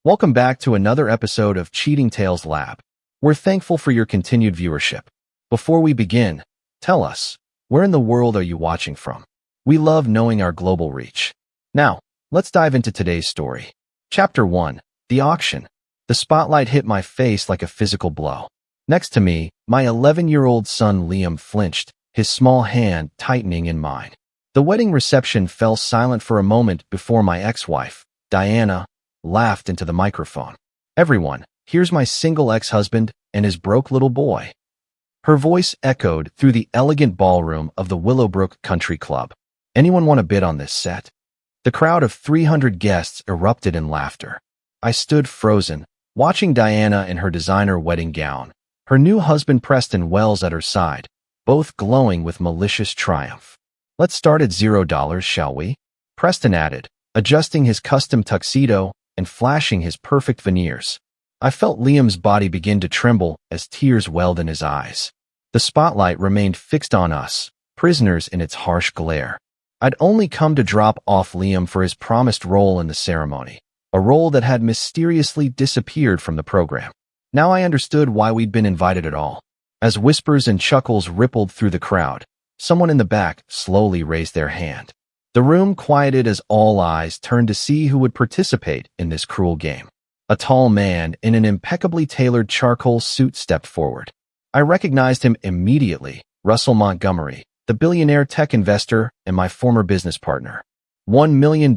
Welcome back to another episode of Cheating Tales Lab. We're thankful for your continued viewership. Before we begin, tell us, where in the world are you watching from? We love knowing our global reach. Now, let's dive into today's story. Chapter 1. The Auction. The spotlight hit my face like a physical blow. Next to me, my 11-year-old son Liam flinched, his small hand tightening in mine. The wedding reception fell silent for a moment before my ex-wife, Diana, laughed into the microphone. "Everyone, here's my single ex-husband and his broke little boy." Her voice echoed through the elegant ballroom of the Willowbrook Country Club. "Anyone want a bid on this set?" The crowd of 300 guests erupted in laughter. I stood frozen, watching Diana in her designer wedding gown, her new husband Preston Wells at her side, both glowing with malicious triumph. "Let's start at $0, shall we?" Preston added, adjusting his custom tuxedo and flashing his perfect veneers. I felt Liam's body begin to tremble as tears welled in his eyes. The spotlight remained fixed on us, prisoners in its harsh glare. I'd only come to drop off Liam for his promised role in the ceremony, a role that had mysteriously disappeared from the program. Now I understood why we'd been invited at all. As whispers and chuckles rippled through the crowd, someone in the back slowly raised their hand. The room quieted as all eyes turned to see who would participate in this cruel game. A tall man in an impeccably tailored charcoal suit stepped forward. I recognized him immediately, Russell Montgomery, the billionaire tech investor and my former business partner. $1 million,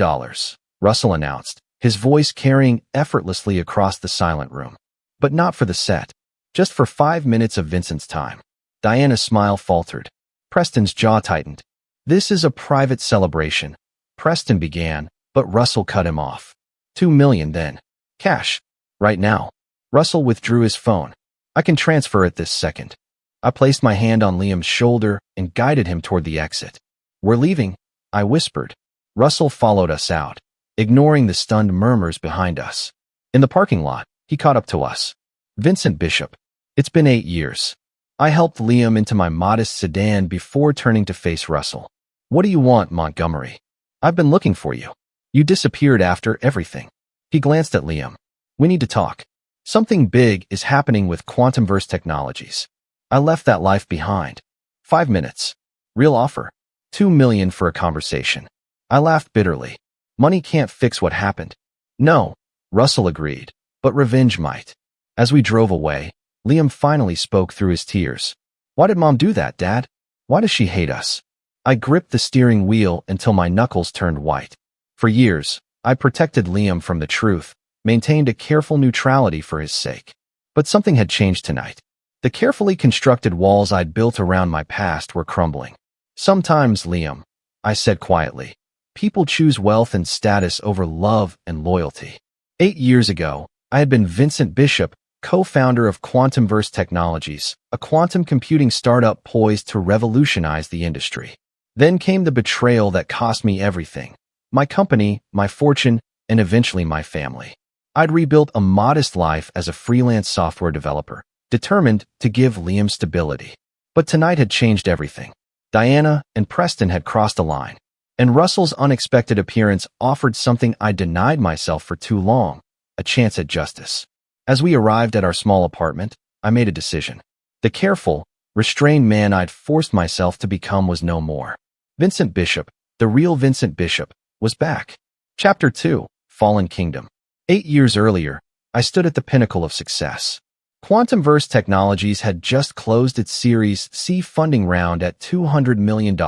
Russell announced, his voice carrying effortlessly across the silent room. But not for the set. Just for 5 minutes of Vincent's time. Diana's smile faltered. Preston's jaw tightened. "This is a private celebration," Preston began, but Russell cut him off. $2 million then. "Cash. Right now." Russell withdrew his phone. "I can transfer it this second." I placed my hand on Liam's shoulder and guided him toward the exit. "We're leaving," I whispered. Russell followed us out, ignoring the stunned murmurs behind us. In the parking lot, he caught up to us. "Vincent Bishop. It's been 8 years." I helped Liam into my modest sedan before turning to face Russell. "What do you want, Montgomery? I've been looking for you. You disappeared after everything." He glanced at Liam. "We need to talk. Something big is happening with Quantumverse Technologies. I left that life behind. 5 minutes. Real offer. $2 million for a conversation." I laughed bitterly. "Money can't fix what happened." "No," Russell agreed, "but revenge might." As we drove away, Liam finally spoke through his tears. "Why did Mom do that, Dad? Why does she hate us?" I gripped the steering wheel until my knuckles turned white. For years, I protected Liam from the truth, maintained a careful neutrality for his sake. But something had changed tonight. The carefully constructed walls I'd built around my past were crumbling. "Sometimes, Liam," I said quietly, "people choose wealth and status over love and loyalty." 8 years ago, I had been Vincent Bishop, co-founder of Quantumverse Technologies, a quantum computing startup poised to revolutionize the industry. Then came the betrayal that cost me everything: my company, my fortune, and eventually my family. I'd rebuilt a modest life as a freelance software developer, determined to give Liam stability. But tonight had changed everything. Diana and Preston had crossed a line, and Russell's unexpected appearance offered something I denied myself for too long: a chance at justice. As we arrived at our small apartment, I made a decision. The careful, restrained man I'd forced myself to become was no more. Vincent Bishop, the real Vincent Bishop, was back. Chapter 2. Fallen Kingdom. 8 years earlier, I stood at the pinnacle of success. Quantumverse Technologies had just closed its Series C funding round at $200 million,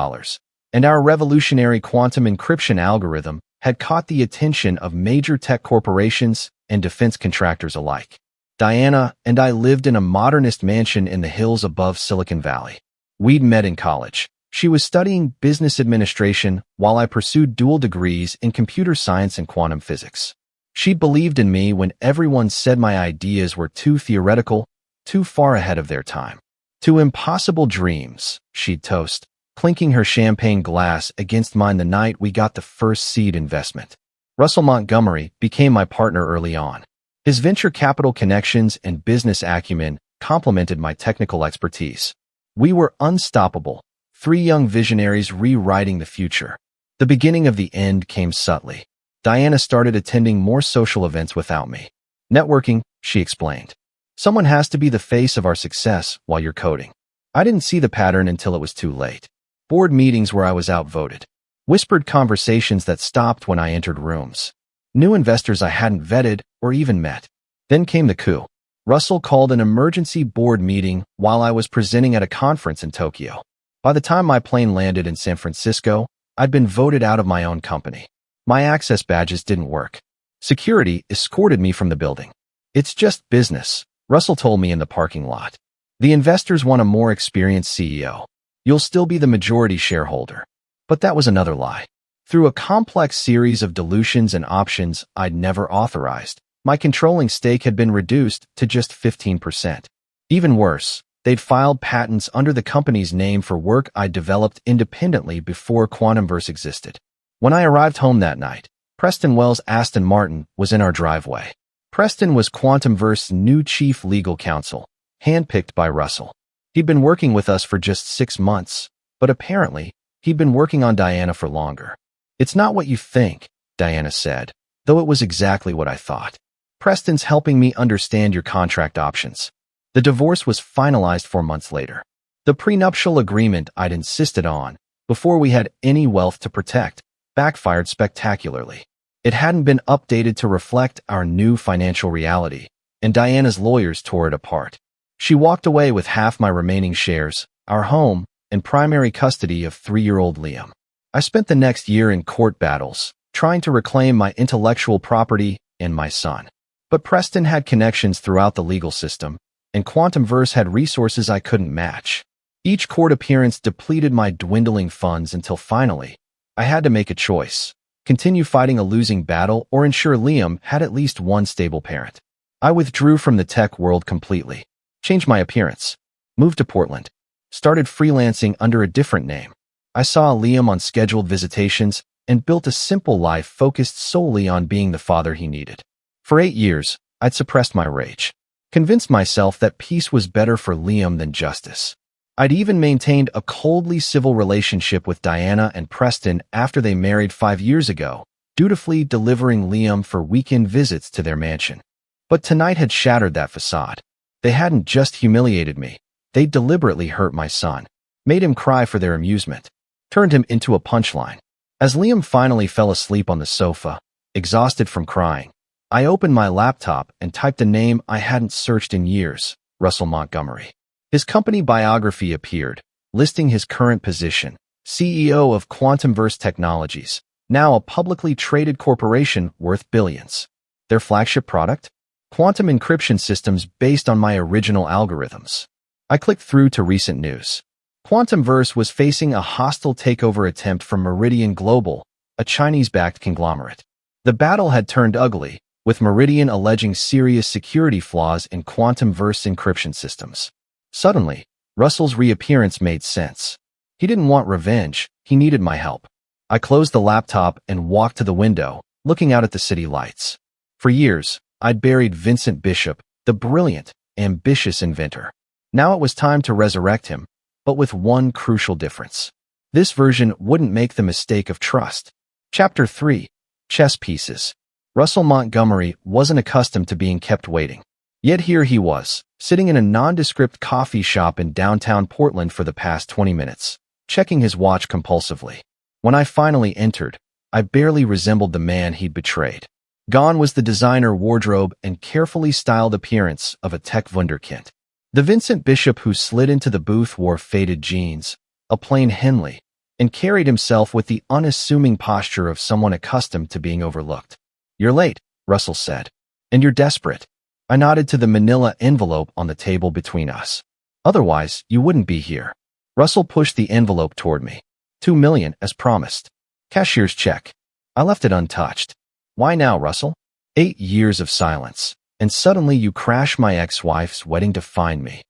and our revolutionary quantum encryption algorithm had caught the attention of major tech corporations and defense contractors alike. Diana and I lived in a modernist mansion in the hills above Silicon Valley. We'd met in college. She was studying business administration while I pursued dual degrees in computer science and quantum physics. She believed in me when everyone said my ideas were too theoretical, too far ahead of their time. "To impossible dreams," she'd toast, clinking her champagne glass against mine the night we got the first seed investment. Russell Montgomery became my partner early on. His venture capital connections and business acumen complemented my technical expertise. We were unstoppable, 3 young visionaries rewriting the future. The beginning of the end came subtly. Diana started attending more social events without me. Networking, she explained. Someone has to be the face of our success while you're coding. I didn't see the pattern until it was too late. Board meetings where I was outvoted. Whispered conversations that stopped when I entered rooms. New investors I hadn't vetted or even met. Then came the coup. Russell called an emergency board meeting while I was presenting at a conference in Tokyo. By the time my plane landed in San Francisco, I'd been voted out of my own company. My access badges didn't work. Security escorted me from the building. It's just business, Russell told me in the parking lot. The investors want a more experienced CEO. You'll still be the majority shareholder. But that was another lie. Through a complex series of dilutions and options I'd never authorized, my controlling stake had been reduced to just 15%. Even worse, they'd filed patents under the company's name for work I'd developed independently before Quantumverse existed. When I arrived home that night, Preston Wells' Aston Martin was in our driveway. Preston was Quantumverse's new chief legal counsel, handpicked by Russell. He'd been working with us for just 6 months, but apparently, he'd been working on Diana for longer. It's not what you think, Diana said, though it was exactly what I thought. Preston's helping me understand your contract options. The divorce was finalized 4 months later. The prenuptial agreement I'd insisted on, before we had any wealth to protect, backfired spectacularly. It hadn't been updated to reflect our new financial reality, and Diana's lawyers tore it apart. She walked away with half my remaining shares, our home, and primary custody of 3-year-old Liam. I spent the next year in court battles, trying to reclaim my intellectual property and my son. But Preston had connections throughout the legal system, and Quantumverse had resources I couldn't match. Each court appearance depleted my dwindling funds until finally, I had to make a choice. Continue fighting a losing battle or ensure Liam had at least one stable parent. I withdrew from the tech world completely, changed my appearance, moved to Portland, started freelancing under a different name. I saw Liam on scheduled visitations and built a simple life focused solely on being the father he needed. For 8 years, I'd suppressed my rage, convinced myself that peace was better for Liam than justice. I'd even maintained a coldly civil relationship with Diana and Preston after they married 5 years ago, dutifully delivering Liam for weekend visits to their mansion. But tonight had shattered that facade. They hadn't just humiliated me. They deliberately hurt my son, made him cry for their amusement, turned him into a punchline. As Liam finally fell asleep on the sofa, exhausted from crying, I opened my laptop and typed a name I hadn't searched in years, Russell Montgomery. His company biography appeared, listing his current position, CEO of Quantumverse Technologies, now a publicly traded corporation worth billions. Their flagship product? Quantum encryption systems based on my original algorithms. I clicked through to recent news. Quantumverse was facing a hostile takeover attempt from Meridian Global, a Chinese-backed conglomerate. The battle had turned ugly, with Meridian alleging serious security flaws in Quantumverse encryption systems. Suddenly, Russell's reappearance made sense. He didn't want revenge, he needed my help. I closed the laptop and walked to the window, looking out at the city lights. For years, I'd buried Vincent Bishop, the brilliant, ambitious inventor. Now it was time to resurrect him, but with one crucial difference. This version wouldn't make the mistake of trust. Chapter 3. Chess Pieces. Russell Montgomery wasn't accustomed to being kept waiting. Yet here he was, sitting in a nondescript coffee shop in downtown Portland for the past 20 minutes, checking his watch compulsively. When I finally entered, I barely resembled the man he'd betrayed. Gone was the designer wardrobe and carefully styled appearance of a tech wunderkind. The Vincent Bishop who slid into the booth wore faded jeans, a plain Henley, and carried himself with the unassuming posture of someone accustomed to being overlooked. "You're late," Russell said. "And you're desperate." I nodded to the manila envelope on the table between us. "Otherwise, you wouldn't be here." Russell pushed the envelope toward me. $2 million, as promised. Cashier's check. I left it untouched. "Why now, Russell?" 8 years of silence, and suddenly you crash my ex-wife's wedding to find me.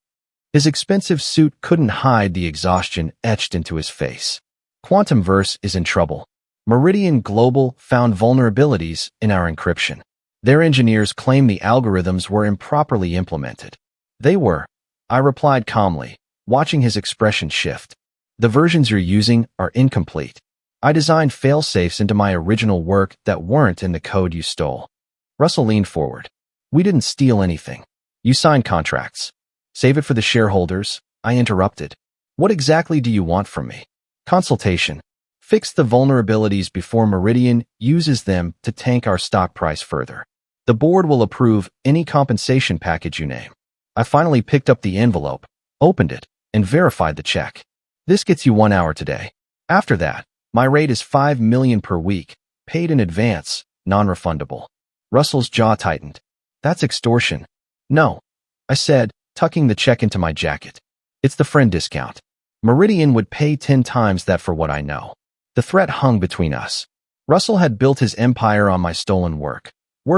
His expensive suit couldn't hide the exhaustion etched into his face. Quantumverse is in trouble. Meridian Global found vulnerabilities in our encryption. Their engineers claim the algorithms were improperly implemented. They were, I replied calmly, watching his expression shift. The versions you're using are incomplete. I designed fail-safes into my original work that weren't in the code you stole. Russell leaned forward. We didn't steal anything. You signed contracts. Save it for the shareholders, I interrupted. What exactly do you want from me? Consultation. Fix the vulnerabilities before Meridian uses them to tank our stock price further. The board will approve any compensation package you name. I finally picked up the envelope, opened it, and verified the check. This gets you 1 hour today. After that, my rate is $5 million per week, paid in advance, non-refundable. Russell's jaw tightened. That's extortion. No, I said, tucking the check into my jacket. It's the friend discount. Meridian would pay 10 times that for what I know. The threat hung between us. Russell had built his empire on my stolen work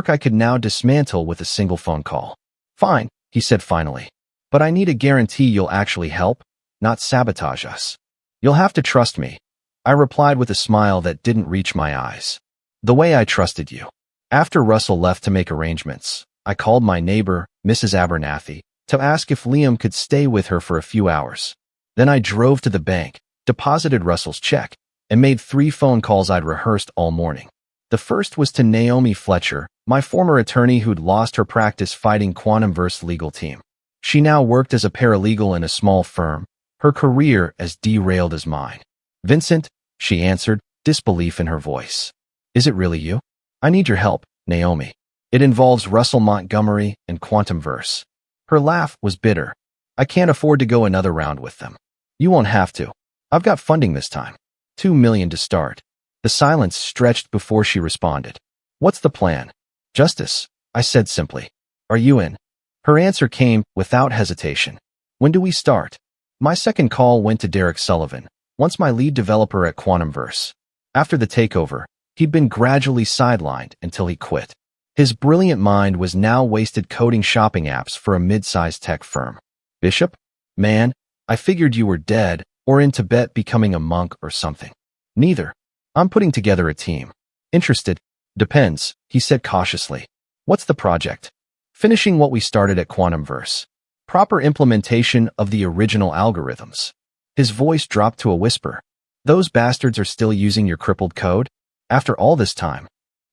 I could now dismantle with a single phone call. Fine, he said finally. But I need a guarantee you'll actually help, not sabotage us. You'll have to trust me, I replied with a smile that didn't reach my eyes. The way I trusted you. After Russell left to make arrangements, I called my neighbor, Mrs. Abernathy, to ask if Liam could stay with her for a few hours. Then I drove to the bank, deposited Russell's check, and made 3 phone calls I'd rehearsed all morning. The first was to Naomi Fletcher, my former attorney who'd lost her practice fighting Quantumverse legal team. She now worked as a paralegal in a small firm, her career as derailed as mine. Vincent, she answered, disbelief in her voice. Is it really you? I need your help, Naomi. It involves Russell Montgomery and Quantumverse. Her laugh was bitter. I can't afford to go another round with them. You won't have to. I've got funding this time. $2 million to start. The silence stretched before she responded. What's the plan? Justice, I said simply. Are you in? Her answer came without hesitation. When do we start? My second call went to Derek Sullivan, once my lead developer at Quantumverse. After the takeover, he'd been gradually sidelined until he quit. His brilliant mind was now wasted coding shopping apps for a mid-sized tech firm. Bishop? Man, I figured you were dead or in Tibet becoming a monk or something. Neither. I'm putting together a team. Interested? Depends, he said cautiously. What's the project? Finishing what we started at Quantumverse. Proper implementation of the original algorithms. His voice dropped to a whisper. Those bastards are still using your crippled code? After all this time?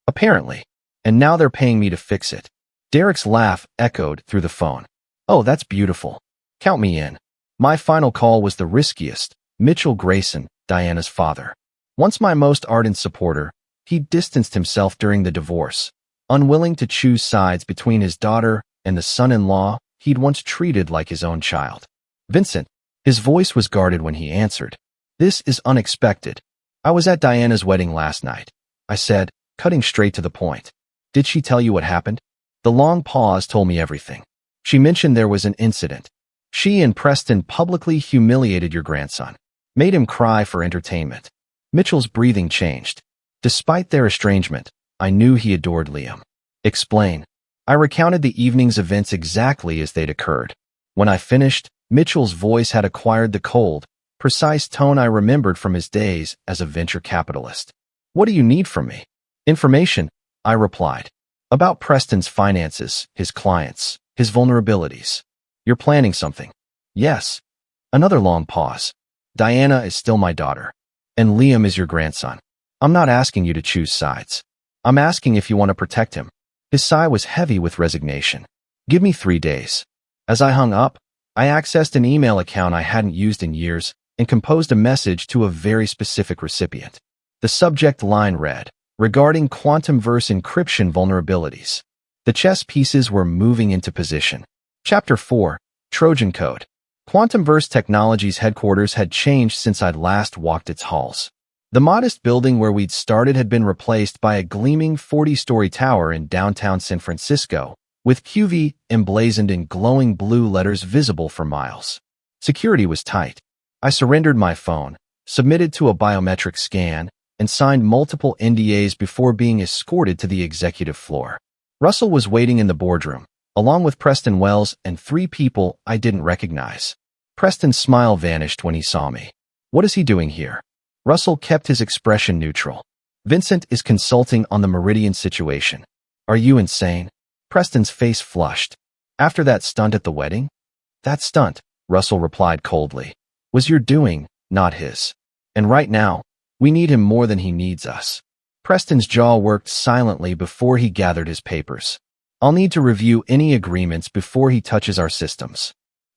Apparently. And now they're paying me to fix it. Derek's laugh echoed through the phone. Oh, that's beautiful. Count me in. My final call was the riskiest. Mitchell Grayson, Diana's father. Once my most ardent supporter, he distanced himself during the divorce, unwilling to choose sides between his daughter and the son-in-law he'd once treated like his own child. Vincent. His voice was guarded when he answered. This is unexpected. I was at Diana's wedding last night, I said, cutting straight to the point. Did she tell you what happened? The long pause told me everything. She mentioned there was an incident. She and Preston publicly humiliated your grandson, made him cry for entertainment. Mitchell's breathing changed. Despite their estrangement, I knew he adored Liam. Explain. I recounted the evening's events exactly as they'd occurred. When I finished, Mitchell's voice had acquired the cold, precise tone I remembered from his days as a venture capitalist. What do you need from me? Information, I replied. About Preston's finances, his clients, his vulnerabilities. You're planning something. Yes. Another long pause. Diana is still my daughter. And Liam is your grandson. I'm not asking you to choose sides. I'm asking if you want to protect him. His sigh was heavy with resignation. Give me 3 days. As I hung up, I accessed an email account I hadn't used in years and composed a message to a very specific recipient. The subject line read, regarding Quantumverse encryption vulnerabilities. The chess pieces were moving into position. Chapter 4, Trojan Code. Quantumverse Technologies headquarters had changed since I'd last walked its halls. The modest building where we'd started had been replaced by a gleaming 40-story tower in downtown San Francisco, with QV emblazoned in glowing blue letters visible for miles. Security was tight. I surrendered my phone, submitted to a biometric scan, and signed multiple NDAs before being escorted to the executive floor. Russell was waiting in the boardroom, along with Preston Wells and 3 people I didn't recognize. Preston's smile vanished when he saw me. What is he doing here? Russell kept his expression neutral. Vincent is consulting on the Meridian situation. Are you insane? Preston's face flushed. After that stunt at the wedding? That stunt, Russell replied coldly, was your doing, not his. And right now, We need him more than he needs us. Preston's jaw worked silently before he gathered his papers. I'll need to review any agreements before he touches our systems.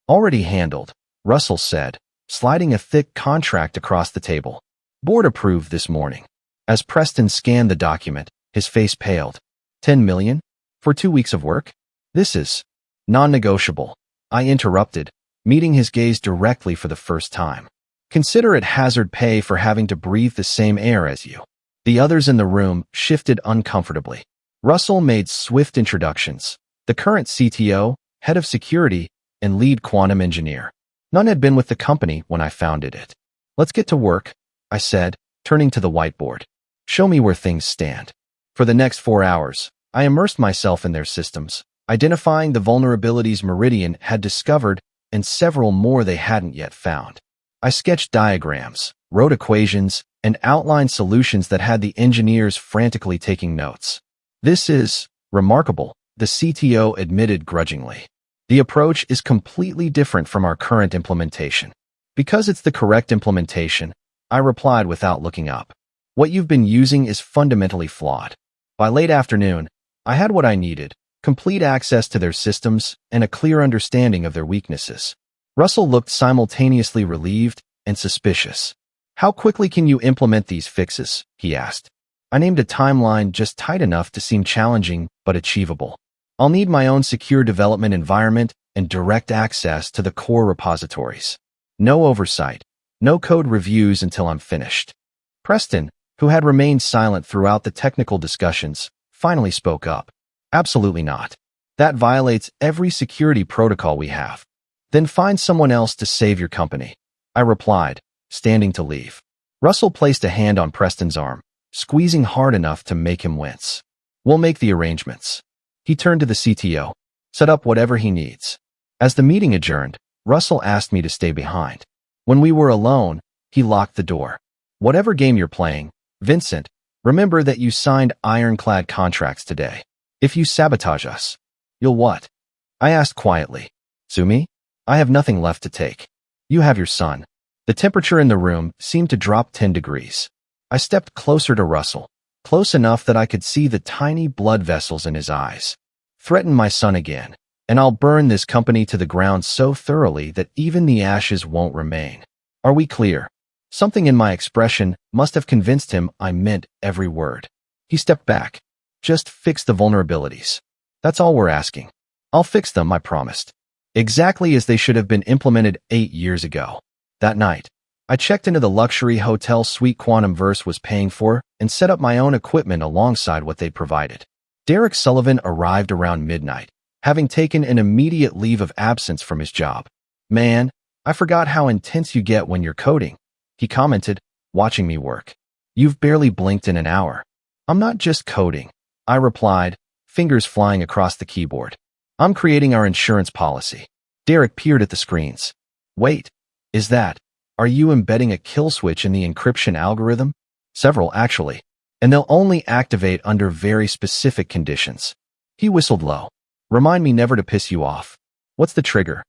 Already handled, Russell said, sliding a thick contract across the table. Board approved this morning. As Preston scanned the document, his face paled. 10 million? For 2 weeks of work? This is non-negotiable. I interrupted, meeting his gaze directly for the first time. Consider it hazard pay for having to breathe the same air as you. The others in the room shifted uncomfortably. Russell made swift introductions. The current CTO, head of security, and lead quantum engineer. None had been with the company when I founded it. Let's get to work, I said, turning to the whiteboard. Show me where things stand. For the next 4 hours, I immersed myself in their systems, identifying the vulnerabilities Meridian had discovered and several more they hadn't yet found. I sketched diagrams, wrote equations, and outlined solutions that had the engineers frantically taking notes. This is remarkable, the CTO admitted grudgingly. The approach is completely different from our current implementation. Because it's the correct implementation, I replied without looking up. What you've been using is fundamentally flawed. By late afternoon, I had what I needed, complete access to their systems and a clear understanding of their weaknesses. Russell looked simultaneously relieved and suspicious. How quickly can you implement these fixes? He asked. I named a timeline just tight enough to seem challenging but achievable. I'll need my own secure development environment and direct access to the core repositories. No oversight, no code reviews until I'm finished. Preston, who had remained silent throughout the technical discussions, finally spoke up. Absolutely not. That violates every security protocol we have. Then find someone else to save your company, I replied, standing to leave. Russell placed a hand on Preston's arm, squeezing hard enough to make him wince. We'll make the arrangements. He turned to the CTO, set up whatever he needs. As the meeting adjourned, Russell asked me to stay behind. When we were alone, he locked the door. Whatever game you're playing, Vincent, remember that you signed ironclad contracts today. If you sabotage us, you'll what? I asked quietly. Sue me? I have nothing left to take. You have your son. The temperature in the room seemed to drop 10 degrees. I stepped closer to Russell, close enough that I could see the tiny blood vessels in his eyes. Threaten my son again, and I'll burn this company to the ground so thoroughly that even the ashes won't remain. Are we clear? Something in my expression must have convinced him I meant every word. He stepped back. Just fix the vulnerabilities. That's all we're asking. I'll fix them, I promised. Exactly as they should have been implemented 8 years ago. That night, I checked into the luxury hotel suite Quantumverse was paying for and set up my own equipment alongside what they'd provided. Derek Sullivan arrived around midnight, having taken an immediate leave of absence from his job. Man, I forgot how intense you get when you're coding, he commented, watching me work. You've barely blinked in an hour. I'm not just coding, I replied, fingers flying across the keyboard. I'm creating our insurance policy. Derek peered at the screens. Wait, are you embedding a kill switch in the encryption algorithm? Several, actually. And they'll only activate under very specific conditions. He whistled low. Remind me never to piss you off. What's the trigger?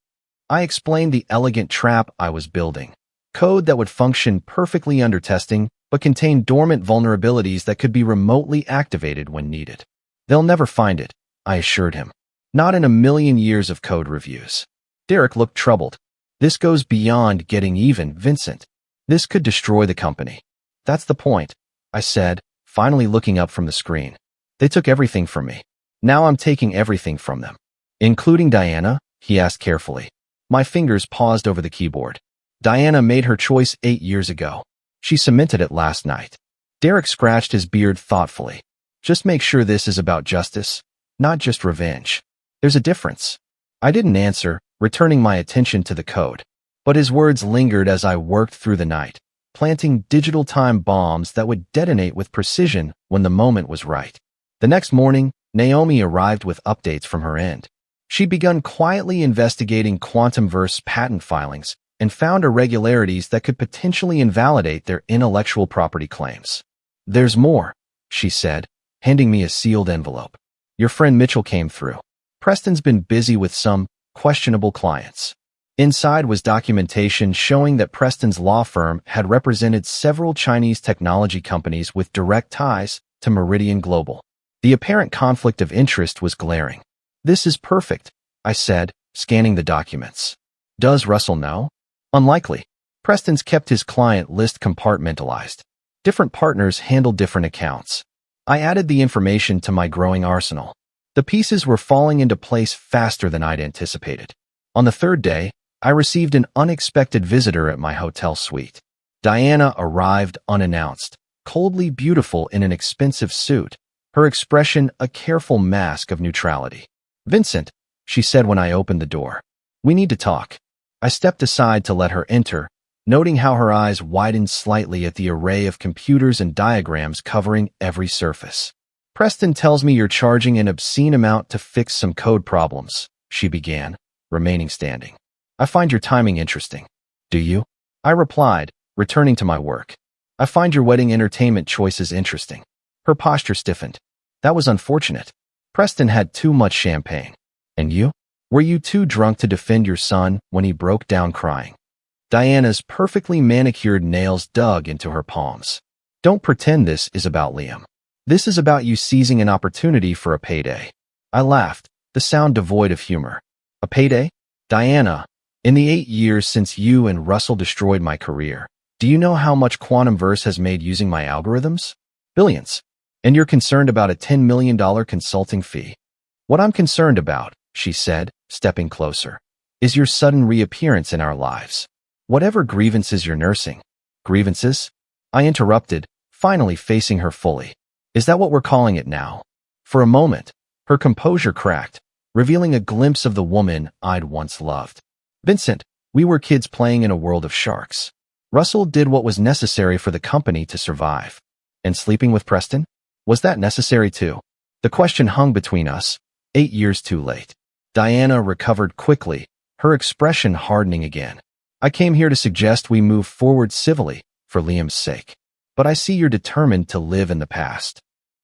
I explained the elegant trap I was building. Code that would function perfectly under testing, but contain dormant vulnerabilities that could be remotely activated when needed. They'll never find it, I assured him. Not in a million years of code reviews. Derek looked troubled. This goes beyond getting even, Vincent. This could destroy the company. That's the point, I said, finally looking up from the screen. They took everything from me. Now I'm taking everything from them. Including Diana? He asked carefully. My fingers paused over the keyboard. Diana made her choice 8 years ago. She cemented it last night. Derek scratched his beard thoughtfully. Just make sure this is about justice, not just revenge. There's a difference. I didn't answer, returning my attention to the code. But his words lingered as I worked through the night, planting digital time bombs that would detonate with precision when the moment was right. The next morning, Naomi arrived with updates from her end. She'd begun quietly investigating Quantumverse patent filings and found irregularities that could potentially invalidate their intellectual property claims. There's more, she said, handing me a sealed envelope. Your friend Mitchell came through. Preston's been busy with some questionable clients. Inside was documentation showing that Preston's law firm had represented several Chinese technology companies with direct ties to Meridian Global. The apparent conflict of interest was glaring. "This is perfect," I said, scanning the documents. "Does Russell know?" "Unlikely. Preston's kept his client list compartmentalized. Different partners handle different accounts." I added the information to my growing arsenal. The pieces were falling into place faster than I'd anticipated. On the third day, I received an unexpected visitor at my hotel suite. Diana arrived unannounced, coldly beautiful in an expensive suit, her expression a careful mask of neutrality. "Vincent," she said when I opened the door. "We need to talk." I stepped aside to let her enter, noting how her eyes widened slightly at the array of computers and diagrams covering every surface. "Preston tells me you're charging an obscene amount to fix some code problems," she began, remaining standing. "I find your timing interesting." "Do you?" I replied, returning to my work. "I find your wedding entertainment choices interesting." Her posture stiffened. "That was unfortunate. Preston had too much champagne." "And you? Were you too drunk to defend your son when he broke down crying?" Diana's perfectly manicured nails dug into her palms. "Don't pretend this is about Liam. This is about you seizing an opportunity for a payday." I laughed, the sound devoid of humor. "A payday? Diana, in the 8 years since you and Russell destroyed my career, do you know how much Quantumverse has made using my algorithms? Billions. And you're concerned about a $10 million consulting fee?" "What I'm concerned about," she said, stepping closer, "is your sudden reappearance in our lives. Whatever grievances you're nursing." "Grievances?" I interrupted, finally facing her fully. "Is that what we're calling it now?" For a moment, her composure cracked, revealing a glimpse of the woman I'd once loved. "Vincent, we were kids playing in a world of sharks. Russell did what was necessary for the company to survive. And sleeping with Preston? Was that necessary too?" The question hung between us, 8 years too late. Diana recovered quickly, her expression hardening again. "I came here to suggest we move forward civilly, for Liam's sake. But I see you're determined to live in the past."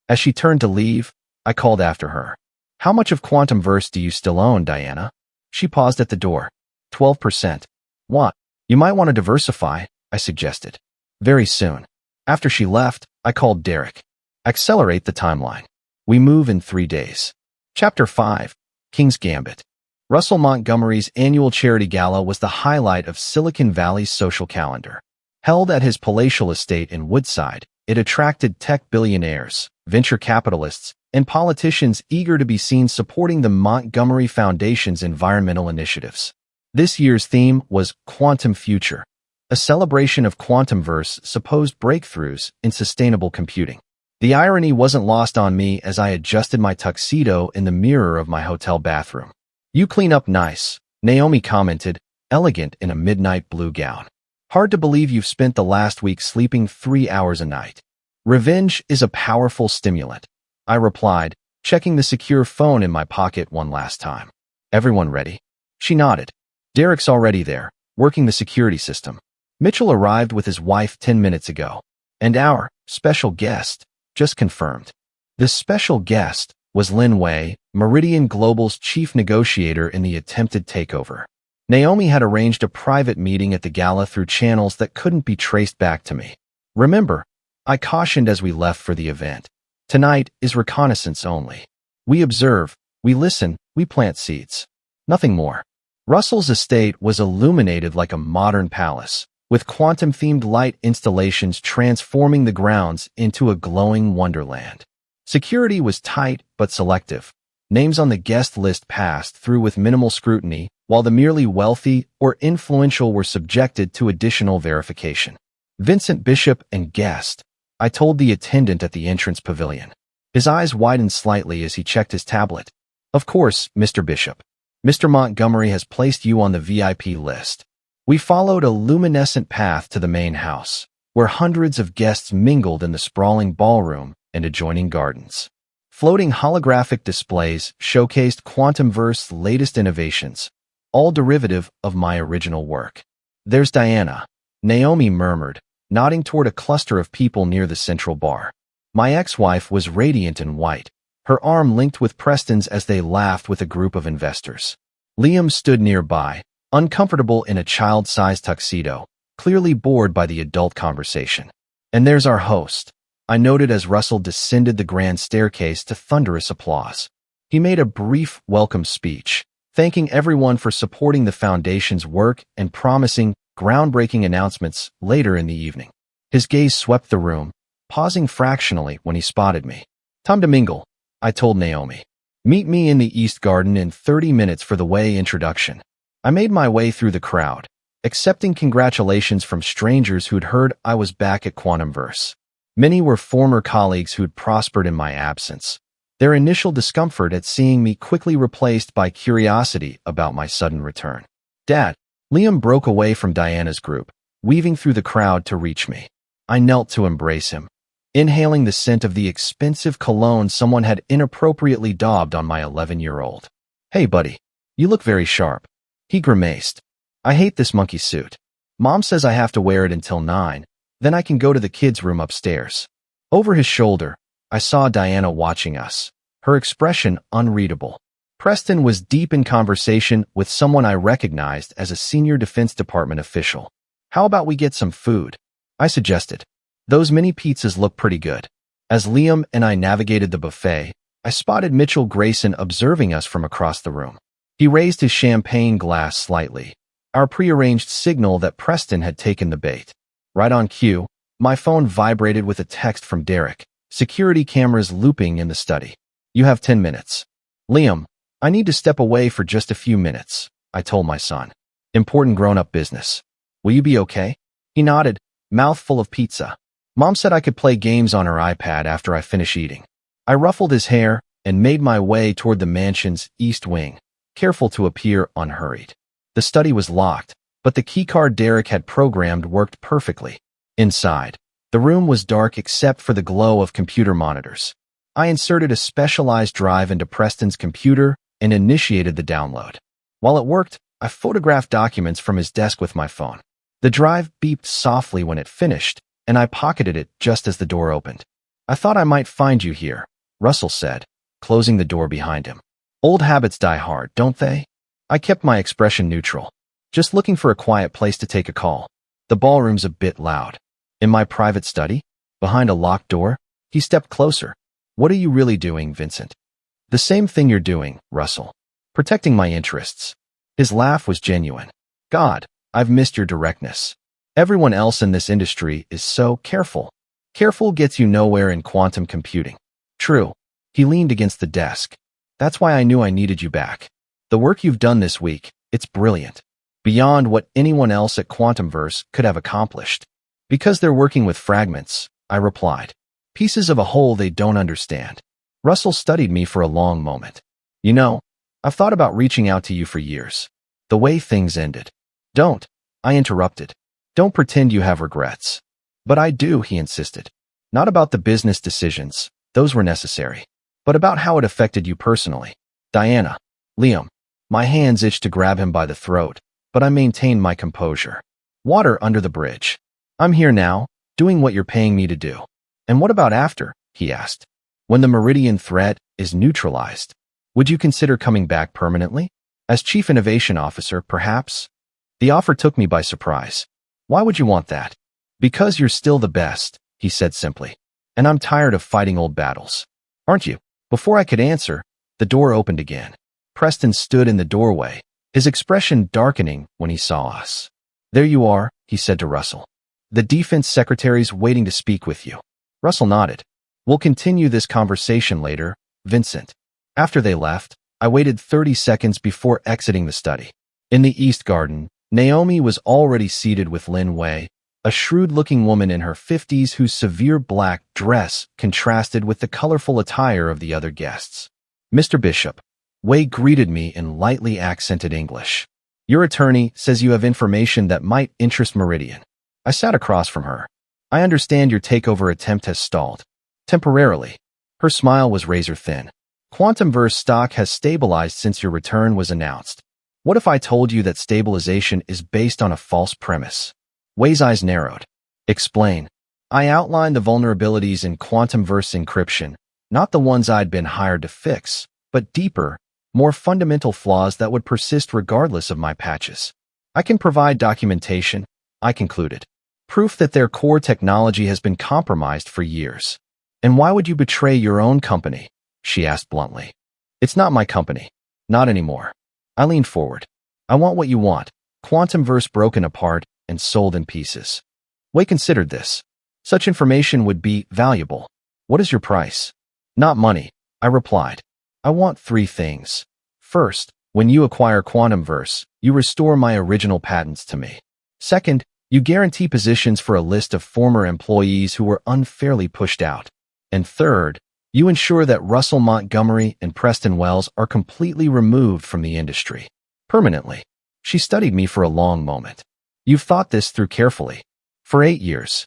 As she turned to leave, I called after her. "How much of Quantumverse do you still own, Diana?" She paused at the door. 12%. "What? You might want to diversify," I suggested. "Very soon." After she left, I called Derek. "Accelerate the timeline. We move in 3 days." Chapter 5. King's Gambit. Russell Montgomery's annual charity gala was the highlight of Silicon Valley's social calendar. Held at his palatial estate in Woodside, it attracted tech billionaires, venture capitalists, and politicians eager to be seen supporting the Montgomery Foundation's environmental initiatives. This year's theme was Quantum Future, a celebration of Quantumverse's supposed breakthroughs in sustainable computing. The irony wasn't lost on me as I adjusted my tuxedo in the mirror of my hotel bathroom. "You clean up nice," Naomi commented, elegant in a midnight blue gown. "Hard to believe you've spent the last week sleeping 3 hours a night." "Revenge is a powerful stimulant," I replied, checking the secure phone in my pocket one last time. "Everyone ready?" She nodded. "Derek's already there, working the security system. Mitchell arrived with his wife 10 minutes ago. And our special guest just confirmed." The special guest was Lin Wei, Meridian Global's chief negotiator in the attempted takeover. Naomi had arranged a private meeting at the gala through channels that couldn't be traced back to me. "Remember," I cautioned as we left for the event, "tonight is reconnaissance only. We observe, we listen, we plant seeds. Nothing more." Russell's estate was illuminated like a modern palace, with quantum-themed light installations transforming the grounds into a glowing wonderland. Security was tight but selective. Names on the guest list passed through with minimal scrutiny, while the merely wealthy or influential were subjected to additional verification. "Vincent Bishop and guest," I told the attendant at the entrance pavilion. His eyes widened slightly as he checked his tablet. "Of course, Mr. Bishop. Mr. Montgomery has placed you on the VIP list." We followed a luminescent path to the main house, where hundreds of guests mingled in the sprawling ballroom and adjoining gardens. Floating holographic displays showcased Quantumverse's latest innovations, all derivative of my original work. "There's Diana," Naomi murmured, nodding toward a cluster of people near the central bar. My ex-wife was radiant in white, her arm linked with Preston's as they laughed with a group of investors. Liam stood nearby, uncomfortable in a child-sized tuxedo, clearly bored by the adult conversation. And there's our host, I noted as Russell descended the grand staircase to thunderous applause. He made a brief welcome speech, thanking everyone for supporting the Foundation's work and promising groundbreaking announcements later in the evening. His gaze swept the room, pausing fractionally when he spotted me. Time to mingle, I told Naomi. Meet me in the East Garden in 30 minutes for the Way introduction. I made my way through the crowd, accepting congratulations from strangers who'd heard I was back at Quantumverse. Many were former colleagues who'd prospered in my absence, their initial discomfort at seeing me quickly replaced by curiosity about my sudden return. Dad, Liam broke away from Diana's group, weaving through the crowd to reach me. I knelt to embrace him, inhaling the scent of the expensive cologne someone had inappropriately daubed on my 11-year-old. Hey, buddy, you look very sharp. He grimaced. I hate this monkey suit. Mom says I have to wear it until 9, then I can go to the kids' room upstairs. Over his shoulder, I saw Diana watching us, her expression unreadable. Preston was deep in conversation with someone I recognized as a senior Defense Department official. How about we get some food? I suggested. Those mini pizzas look pretty good. As Liam and I navigated the buffet, I spotted Mitchell Grayson observing us from across the room. He raised his champagne glass slightly, our prearranged signal that Preston had taken the bait. Right on cue, my phone vibrated with a text from Derek, security cameras looping in the study. You have 10 minutes. Liam, I need to step away for just a few minutes, I told my son. Important grown-up business. Will you be okay? He nodded, mouth full of pizza. Mom said I could play games on her iPad after I finish eating. I ruffled his hair and made my way toward the mansion's east wing, careful to appear unhurried. The study was locked, but the keycard Derek had programmed worked perfectly. Inside, the room was dark except for the glow of computer monitors. I inserted a specialized drive into Preston's computer and initiated the download. While it worked, I photographed documents from his desk with my phone. The drive beeped softly when it finished, and I pocketed it just as the door opened. I thought I might find you here, Russell said, closing the door behind him. Old habits die hard, don't they? I kept my expression neutral, just looking for a quiet place to take a call. The ballroom's a bit loud. In my private study, behind a locked door, he stepped closer. What are you really doing, Vincent? The same thing you're doing, Russell. Protecting my interests. His laugh was genuine. God, I've missed your directness. Everyone else in this industry is so careful. Careful gets you nowhere in quantum computing. True. He leaned against the desk. That's why I knew I needed you back. The work you've done this week, it's brilliant. Beyond what anyone else at Quantumverse could have accomplished. Because they're working with fragments, I replied. Pieces of a whole they don't understand. Russell studied me for a long moment. You know, I've thought about reaching out to you for years. The way things ended. Don't, I interrupted. Don't pretend you have regrets. But I do, he insisted. Not about the business decisions, those were necessary. But about how it affected you personally. Diana. Liam. My hands itched to grab him by the throat, but I maintained my composure. Water under the bridge. I'm here now, doing what you're paying me to do. And what about after? He asked. When the Meridian threat is neutralized, would you consider coming back permanently? As Chief Innovation Officer, perhaps? The offer took me by surprise. Why would you want that? Because you're still the best, he said simply. And I'm tired of fighting old battles. Aren't you? Before I could answer, the door opened again. Preston stood in the doorway, his expression darkening when he saw us. There you are, he said to Russell. The defense secretary's waiting to speak with you. Russell nodded. We'll continue this conversation later, Vincent. After they left, I waited 30 seconds before exiting the study. In the East Garden, Naomi was already seated with Lin Wei, a shrewd-looking woman in her 50s whose severe black dress contrasted with the colorful attire of the other guests. Mr. Bishop, Wei greeted me in lightly accented English. Your attorney says you have information that might interest Meridian. I sat across from her. I understand your takeover attempt has stalled. Temporarily. Her smile was razor-thin. Quantumverse stock has stabilized since your return was announced. What if I told you that stabilization is based on a false premise? Wei's eyes narrowed. Explain. I outlined the vulnerabilities in Quantumverse encryption, not the ones I'd been hired to fix, but deeper, more fundamental flaws that would persist regardless of my patches. I can provide documentation, I concluded. Proof that their core technology has been compromised for years. And why would you betray your own company? She asked bluntly. It's not my company. Not anymore. I leaned forward. I want what you want. Quantumverse broken apart and sold in pieces. Wei considered this. Such information would be valuable. What is your price? Not money, I replied. I want 3 things. First, when you acquire Quantumverse, you restore my original patents to me. Second, you guarantee positions for a list of former employees who were unfairly pushed out. And third, you ensure that Russell Montgomery and Preston Wells are completely removed from the industry. Permanently. She studied me for a long moment. You've thought this through carefully. For 8 years.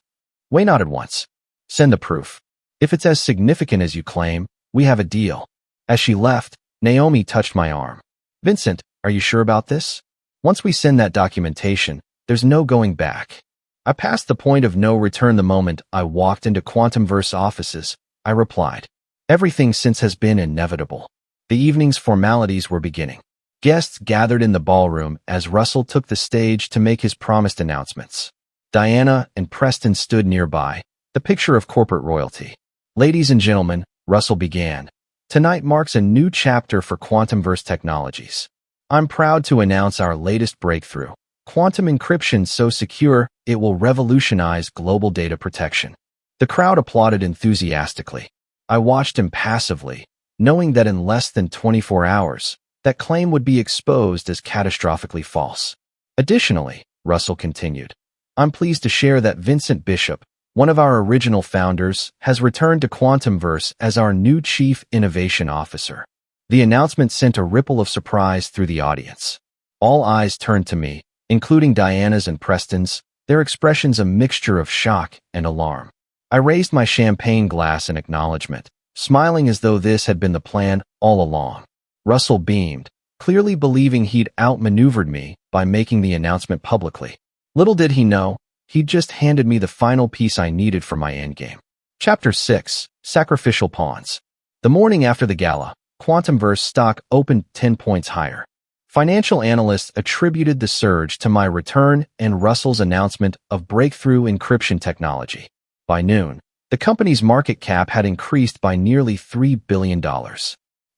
Wei nodded once. Send the proof. If it's as significant as you claim, we have a deal. As she left, Naomi touched my arm. Vincent, are you sure about this? Once we send that documentation, there's no going back. I passed the point of no return the moment I walked into Quantumverse offices. I replied. Everything since has been inevitable. The evening's formalities were beginning. Guests gathered in the ballroom as Russell took the stage to make his promised announcements. Diana and Preston stood nearby, the picture of corporate royalty. Ladies and gentlemen, Russell began. Tonight marks a new chapter for Quantumverse Technologies. I'm proud to announce our latest breakthrough, quantum encryption so secure it will revolutionize global data protection. The crowd applauded enthusiastically. I watched impassively, knowing that in less than 24 hours, that claim would be exposed as catastrophically false. Additionally, Russell continued, I'm pleased to share that Vincent Bishop, one of our original founders, has returned to Quantumverse as our new Chief Innovation Officer. The announcement sent a ripple of surprise through the audience. All eyes turned to me, including Diana's and Preston's, their expressions a mixture of shock and alarm. I raised my champagne glass in acknowledgement, smiling as though this had been the plan all along. Russell beamed, clearly believing he'd outmaneuvered me by making the announcement publicly. Little did he know, he'd just handed me the final piece I needed for my endgame. Chapter 6, Sacrificial Pawns. The morning after the gala, Quantumverse stock opened 10 points higher. Financial analysts attributed the surge to my return and Russell's announcement of breakthrough encryption technology. By noon, the company's market cap had increased by nearly $3 billion.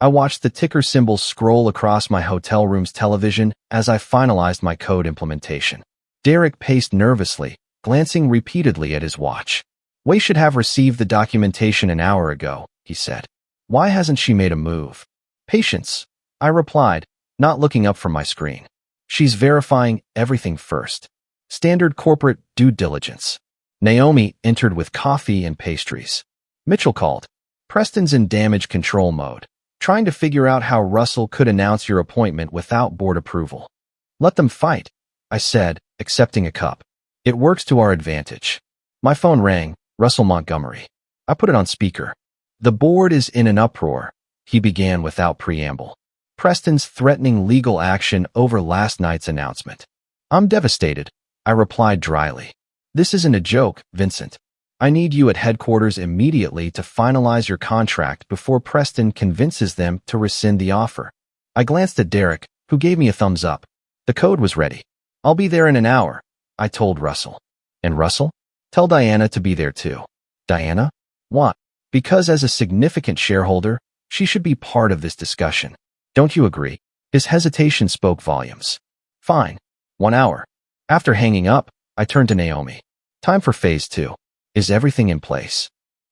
I watched the ticker symbols scroll across my hotel room's television as I finalized my code implementation. Derek paced nervously, glancing repeatedly at his watch. Wei should have received the documentation an hour ago, he said. Why hasn't she made a move? Patience, I replied, not looking up from my screen. She's verifying everything first. Standard corporate due diligence. Naomi entered with coffee and pastries. Mitchell called. Preston's in damage control mode, trying to figure out how Russell could announce your appointment without board approval. Let them fight, I said, accepting a cup. It works to our advantage. My phone rang, Russell Montgomery. I put it on speaker. The board is in an uproar, he began without preamble. Preston's threatening legal action over last night's announcement. I'm devastated, I replied dryly. This isn't a joke, Vincent. I need you at headquarters immediately to finalize your contract before Preston convinces them to rescind the offer. I glanced at Derek, who gave me a thumbs up. The code was ready. I'll be there in an hour, I told Russell. And Russell? Tell Diana to be there too. Diana? What? Because as a significant shareholder, she should be part of this discussion. Don't you agree? His hesitation spoke volumes. Fine. 1 hour. After hanging up, I turned to Naomi. Time for phase 2. Is everything in place?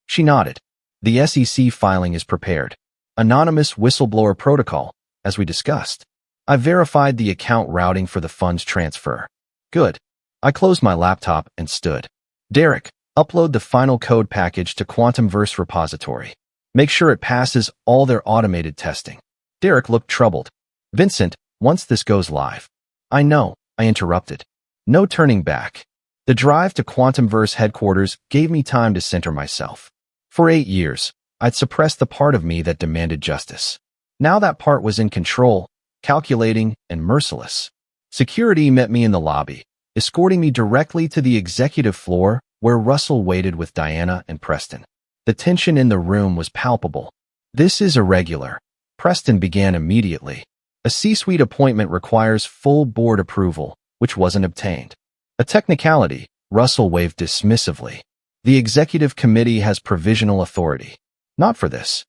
She nodded. The SEC filing is prepared. Anonymous whistleblower protocol, as we discussed. I verified the account routing for the funds transfer. Good. I closed my laptop and stood. Derek, upload the final code package to Quantumverse repository. Make sure it passes all their automated testing. Derek looked troubled. Vincent, once this goes live. I know, I interrupted. No turning back. The drive to Quantumverse headquarters gave me time to center myself. For 8 years, I'd suppressed the part of me that demanded justice. Now that part was in control, calculating, and merciless. Security met me in the lobby, escorting me directly to the executive floor where Russell waited with Diana and Preston. The tension in the room was palpable. This is irregular. Preston began immediately. A C-suite appointment requires full board approval, which wasn't obtained. A technicality, Russell waved dismissively. The executive committee has provisional authority. Not for this.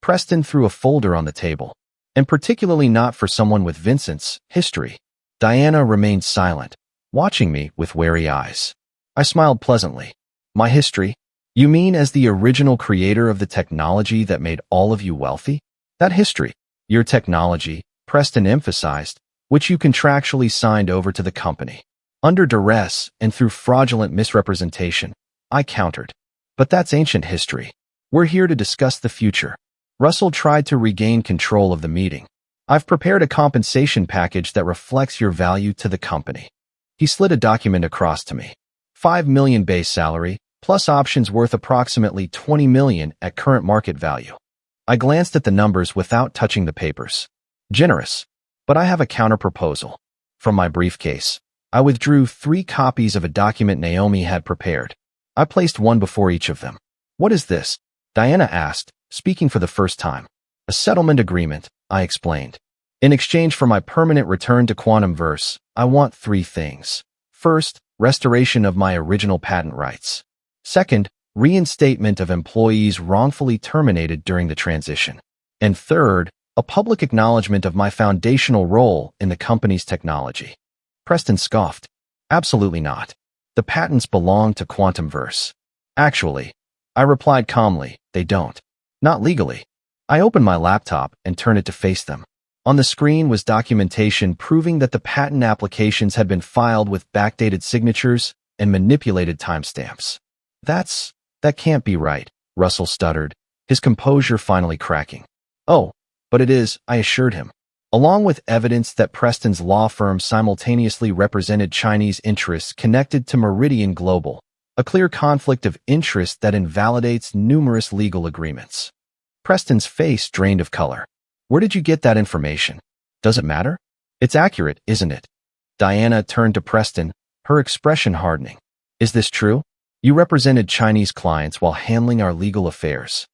Preston threw a folder on the table. And particularly not for someone with Vincent's history. Diana remained silent, watching me with wary eyes. I smiled pleasantly. My history? You mean as the original creator of the technology that made all of you wealthy? That history, your technology, Preston emphasized, which you contractually signed over to the company. Under duress and through fraudulent misrepresentation, I countered. But that's ancient history. We're here to discuss the future. Russell tried to regain control of the meeting. I've prepared a compensation package that reflects your value to the company. He slid a document across to me. $5 million base salary, plus options worth approximately $20 million at current market value. I glanced at the numbers without touching the papers. Generous. But I have a counter-proposal. From my briefcase, I withdrew 3 copies of a document Naomi had prepared. I placed one before each of them. What is this? Diana asked, speaking for the first time. A settlement agreement, I explained. In exchange for my permanent return to Quantumverse, I want 3 things. First, restoration of my original patent rights. Second, reinstatement of employees wrongfully terminated during the transition. And third, a public acknowledgement of my foundational role in the company's technology. Preston scoffed. Absolutely not. The patents belong to Quantumverse. Actually, I replied calmly, they don't. Not legally. I opened my laptop and turned it to face them. On the screen was documentation proving that the patent applications had been filed with backdated signatures and manipulated timestamps. That can't be right, Russell stuttered, his composure finally cracking. Oh, but it is, I assured him. Along with evidence that Preston's law firm simultaneously represented Chinese interests connected to Meridian Global, a clear conflict of interest that invalidates numerous legal agreements. Preston's face drained of color. Where did you get that information? Does it matter? It's accurate, isn't it? Diana turned to Preston, her expression hardening. Is this true? You represented Chinese clients while handling our legal affairs.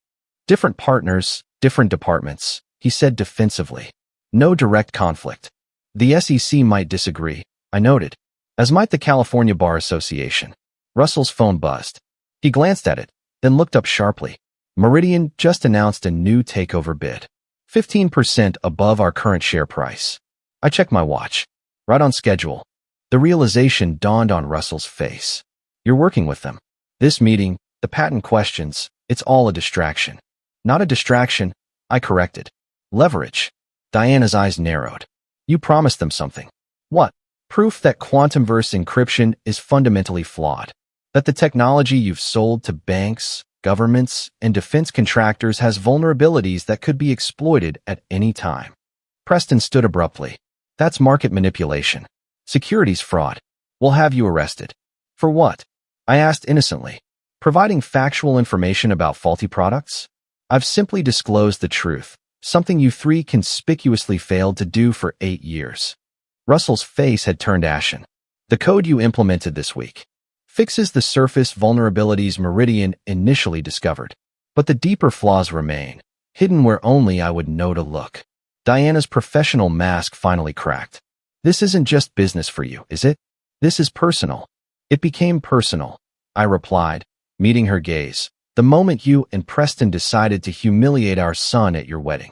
Different partners, different departments, he said defensively. No direct conflict. The SEC might disagree, I noted, as might the California Bar Association. Russell's phone buzzed. He glanced at it, then looked up sharply. Meridian just announced a new takeover bid. 15% above our current share price. I checked my watch. Right on schedule. The realization dawned on Russell's face. You're working with them. This meeting, the patent questions, it's all a distraction. Not a distraction, I corrected. Leverage. Diana's eyes narrowed. You promised them something. What? Proof that Quantumverse encryption is fundamentally flawed. That the technology you've sold to banks, governments, and defense contractors has vulnerabilities that could be exploited at any time. Preston stood abruptly. That's market manipulation. Securities fraud. We'll have you arrested. For what? I asked innocently. Providing factual information about faulty products? I've simply disclosed the truth, something you 3 conspicuously failed to do for 8 years. Russell's face had turned ashen. The code you implemented this week fixes the surface vulnerabilities Meridian initially discovered, but the deeper flaws remain, hidden where only I would know to look. Diana's professional mask finally cracked. This isn't just business for you, is it? This is personal. It became personal, I replied, meeting her gaze, the moment you and Preston decided to humiliate our son at your wedding.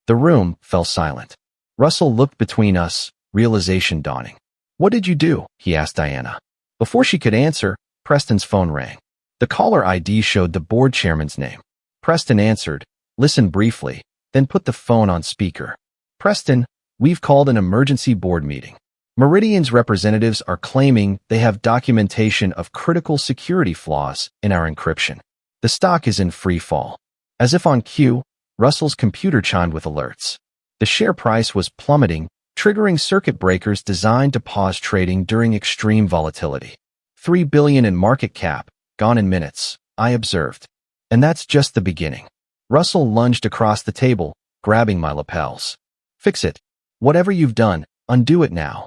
The room fell silent. Russell looked between us, realization dawning. What did you do? He asked Diana. Before she could answer, Preston's phone rang. The caller ID showed the board chairman's name. Preston answered, listened briefly, then put the phone on speaker. Preston, we've called an emergency board meeting. Meridian's representatives are claiming they have documentation of critical security flaws in our encryption. The stock is in free fall. As if on cue, Russell's computer chimed with alerts. The share price was plummeting, triggering circuit breakers designed to pause trading during extreme volatility. $3 billion in market cap, gone in minutes, I observed. And that's just the beginning. Russell lunged across the table, grabbing my lapels. Fix it. Whatever you've done, undo it now.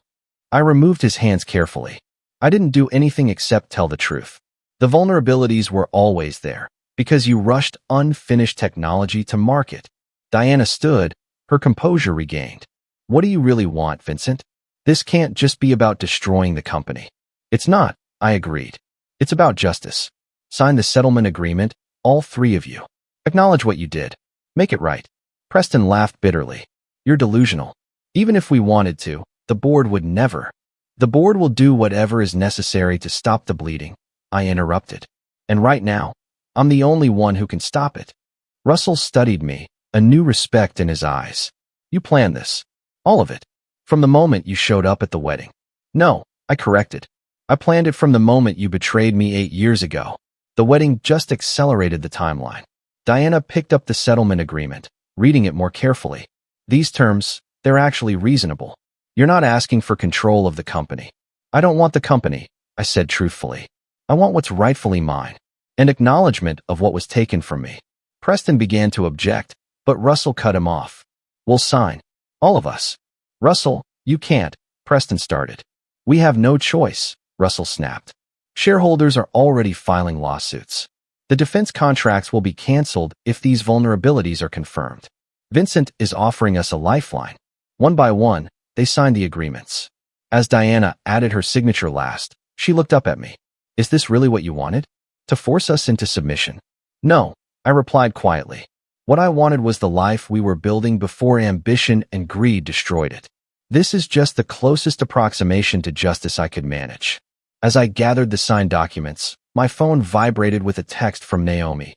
I removed his hands carefully. I didn't do anything except tell the truth. The vulnerabilities were always there, because you rushed unfinished technology to market. Diana stood, her composure regained. What do you really want, Vincent? This can't just be about destroying the company. It's not, I agreed. It's about justice. Sign the settlement agreement, all three of you. Acknowledge what you did. Make it right. Preston laughed bitterly. You're delusional. Even if we wanted to, the board would never. The board will do whatever is necessary to stop the bleeding, I interrupted. And right now, I'm the only one who can stop it. Russell studied me, a new respect in his eyes. You planned this. All of it. From the moment you showed up at the wedding. No, I corrected. I planned it from the moment you betrayed me 8 years ago. The wedding just accelerated the timeline. Diana picked up the settlement agreement, reading it more carefully. These terms, they're actually reasonable. You're not asking for control of the company. I don't want the company, I said truthfully. I want what's rightfully mine. An acknowledgement of what was taken from me. Preston began to object, but Russell cut him off. We'll sign. All of us. Russell, you can't, Preston started. We have no choice, Russell snapped. Shareholders are already filing lawsuits. The defense contracts will be canceled if these vulnerabilities are confirmed. Vincent is offering us a lifeline. One by one, they signed the agreements. As Diana added her signature last, she looked up at me. Is this really what you wanted? To force us into submission? No, I replied quietly. What I wanted was the life we were building before ambition and greed destroyed it. This is just the closest approximation to justice I could manage. As I gathered the signed documents, my phone vibrated with a text from Naomi.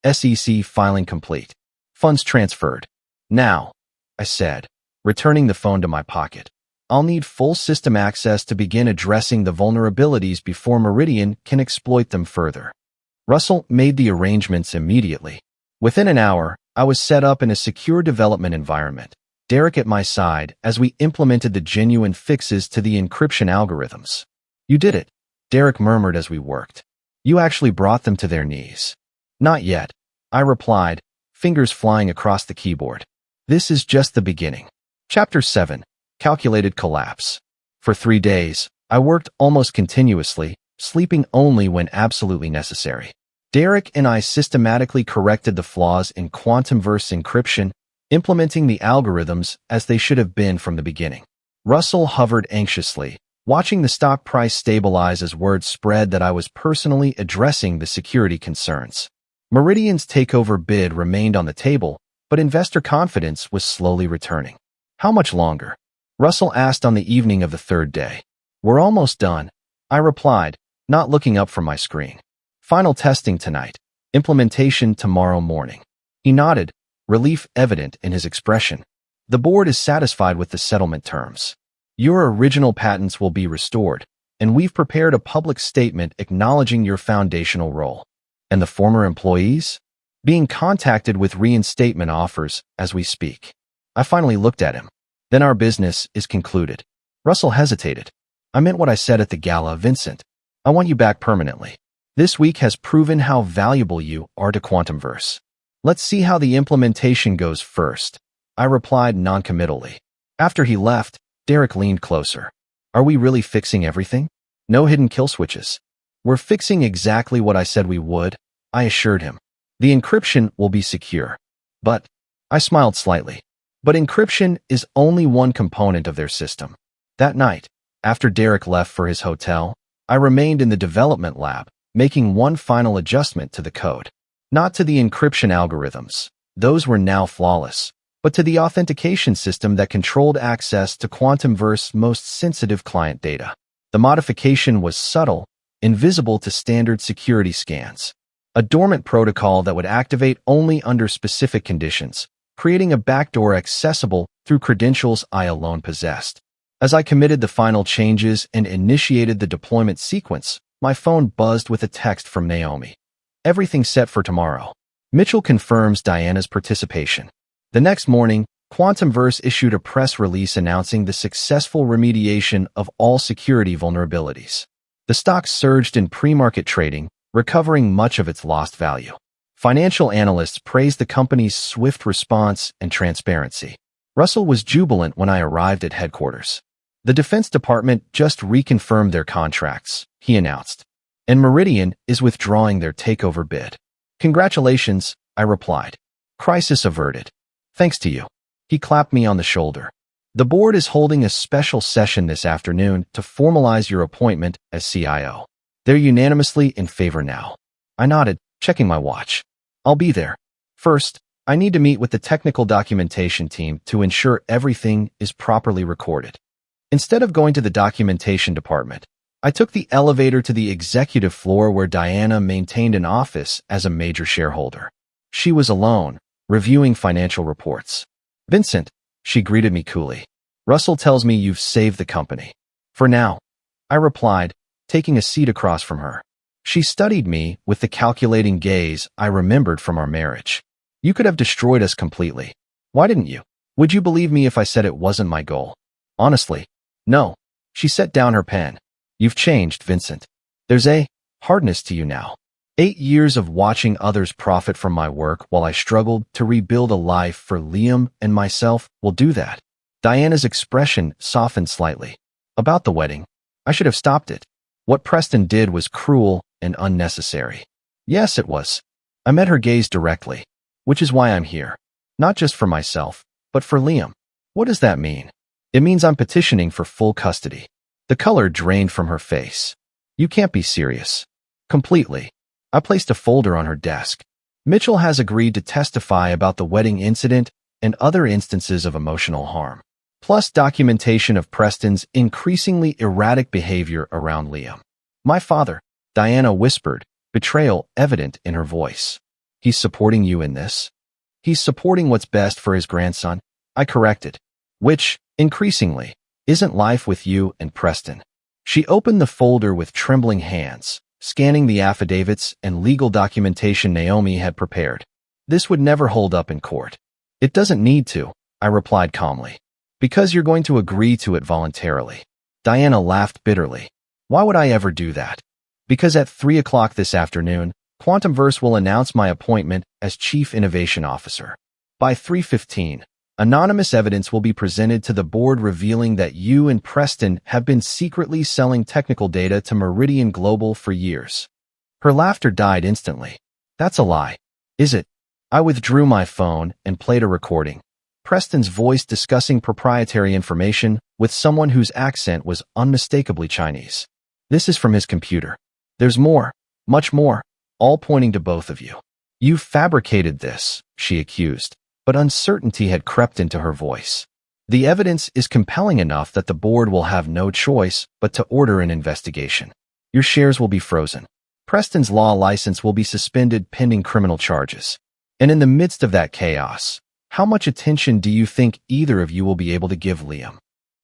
SEC filing complete. Funds transferred. Now, I said, returning the phone to my pocket. I'll need full system access to begin addressing the vulnerabilities before Meridian can exploit them further. Russell made the arrangements immediately. Within an hour, I was set up in a secure development environment, Derek at my side as we implemented the genuine fixes to the encryption algorithms. You did it, Derek murmured as we worked. You actually brought them to their knees. Not yet, I replied, fingers flying across the keyboard. This is just the beginning. Chapter 7. Calculated Collapse. For 3 days, I worked almost continuously, sleeping only when absolutely necessary. Derek and I systematically corrected the flaws in quantumverse encryption, implementing the algorithms as they should have been from the beginning. Russell hovered anxiously, watching the stock price stabilize as word spread that I was personally addressing the security concerns. Meridian's takeover bid remained on the table, but investor confidence was slowly returning. How much longer? Russell asked on the evening of the 3rd day. We're almost done, I replied, not looking up from my screen. Final testing tonight. Implementation tomorrow morning. He nodded, relief evident in his expression. The board is satisfied with the settlement terms. Your original patents will be restored, and we've prepared a public statement acknowledging your foundational role. And the former employees? Being contacted with reinstatement offers as we speak. I finally looked at him. Then our business is concluded. Russell hesitated. I meant what I said at the gala, Vincent. I want you back permanently. This week has proven how valuable you are to Quantumverse. Let's see how the implementation goes first, I replied noncommittally. After he left, Derek leaned closer. Are we really fixing everything? No hidden kill switches. We're fixing exactly what I said we would, I assured him. The encryption will be secure. But, I smiled slightly. But encryption is only one component of their system. That night, after Derek left for his hotel, I remained in the development lab, making one final adjustment to the code. Not to the encryption algorithms, those were now flawless, but to the authentication system that controlled access to Quantumverse's most sensitive client data. The modification was subtle, invisible to standard security scans. A dormant protocol that would activate only under specific conditions, creating a backdoor accessible through credentials I alone possessed. As I committed the final changes and initiated the deployment sequence, my phone buzzed with a text from Naomi. Everything set for tomorrow. Mitchell confirms Diana's participation. The next morning, Quantumverse issued a press release announcing the successful remediation of all security vulnerabilities. The stock surged in pre-market trading, recovering much of its lost value. Financial analysts praised the company's swift response and transparency. Russell was jubilant when I arrived at headquarters. The Defense Department just reconfirmed their contracts, he announced, and Meridian is withdrawing their takeover bid. Congratulations, I replied. Crisis averted. Thanks to you. He clapped me on the shoulder. The board is holding a special session this afternoon to formalize your appointment as CIO. They're unanimously in favor now. I nodded, checking my watch. I'll be there. First, I need to meet with the technical documentation team to ensure everything is properly recorded. Instead of going to the documentation department, I took the elevator to the executive floor where Diana maintained an office as a major shareholder. She was alone, reviewing financial reports. "Vincent," she greeted me coolly. "Russell tells me you've saved the company." "For now," I replied, taking a seat across from her. She studied me with the calculating gaze I remembered from our marriage. "You could have destroyed us completely. Why didn't you? Would you believe me if I said it wasn't my goal?" "Honestly, no." She set down her pen. "You've changed, Vincent. There's a hardness to you now. 8 years of watching others profit from my work while I struggled to rebuild a life for Liam and myself will do that." Diana's expression softened slightly. "About the wedding, I should have stopped it. What Preston did was cruel and unnecessary." "Yes, it was." I met her gaze directly. "Which is why I'm here. Not just for myself, but for Liam." "What does that mean?" "It means I'm petitioning for full custody." The color drained from her face. "You can't be serious." "Completely." I placed a folder on her desk. "Mitchell has agreed to testify about the wedding incident and other instances of emotional harm, plus documentation of Preston's increasingly erratic behavior around Liam." "My father," Diana whispered, betrayal evident in her voice. "He's supporting you in this?" "He's supporting what's best for his grandson," I corrected. "Which, increasingly, isn't life with you and Preston." She opened the folder with trembling hands, scanning the affidavits and legal documentation Naomi had prepared. "This would never hold up in court." "It doesn't need to," I replied calmly. "Because you're going to agree to it voluntarily." Diana laughed bitterly. "Why would I ever do that?" "Because at 3 o'clock this afternoon, Quantumverse will announce my appointment as Chief Innovation Officer. By 3:15, anonymous evidence will be presented to the board revealing that you and Preston have been secretly selling technical data to Meridian Global for years." Her laughter died instantly. "That's a lie." "Is it?" I withdrew my phone and played a recording. Preston's voice discussing proprietary information with someone whose accent was unmistakably Chinese. "This is from his computer. There's more, much more, all pointing to both of you." "You fabricated this," she accused, but uncertainty had crept into her voice. "The evidence is compelling enough that the board will have no choice but to order an investigation. Your shares will be frozen. Preston's law license will be suspended pending criminal charges. And in the midst of that chaos, how much attention do you think either of you will be able to give Liam?"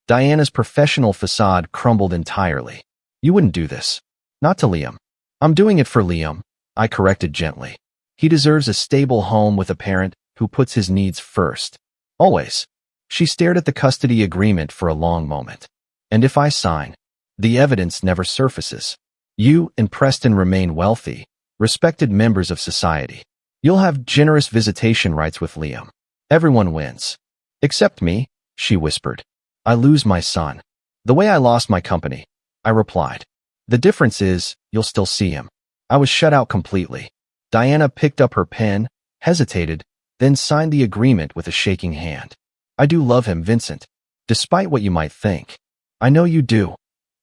Diana's professional facade crumbled entirely. "You wouldn't do this. Not to Liam." "I'm doing it for Liam," I corrected gently. "He deserves a stable home with a parent who puts his needs first. Always." She stared at the custody agreement for a long moment. "And if I sign, the evidence never surfaces. You and Preston remain wealthy, respected members of society. You'll have generous visitation rights with Liam. Everyone wins. Except me," she whispered. "I lose my son. The way I lost my company," I replied. "The difference is, you'll still see him." I was shut out completely. Diana picked up her pen, hesitated, then signed the agreement with a shaking hand. "I do love him, Vincent. Despite what you might think." "I know you do,"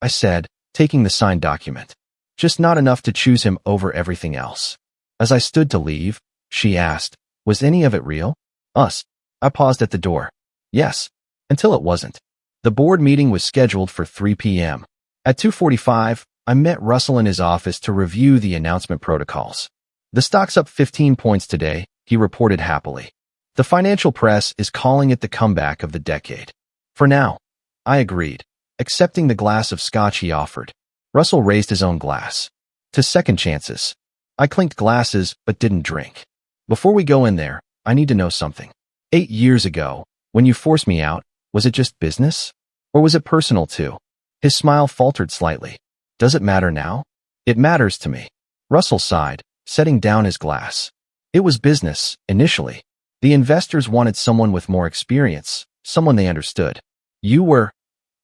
I said, taking the signed document. "Just not enough to choose him over everything else." As I stood to leave, she asked, "Was any of it real?" "Us." I paused at the door. "Yes." Until it wasn't. The board meeting was scheduled for 3 p.m. At 2:45, I met Russell in his office to review the announcement protocols. "The stock's up 15 points today," he reported happily. "The financial press is calling it the comeback of the decade." "For now," I agreed, accepting the glass of scotch he offered. Russell raised his own glass. "To second chances." I clinked glasses but didn't drink. "Before we go in there, I need to know something. 8 years ago, when you forced me out, was it just business? Or was it personal too?" His smile faltered slightly. "Does it matter now?" "It matters to me." Russell sighed, setting down his glass. "It was business, initially. The investors wanted someone with more experience, someone they understood. You were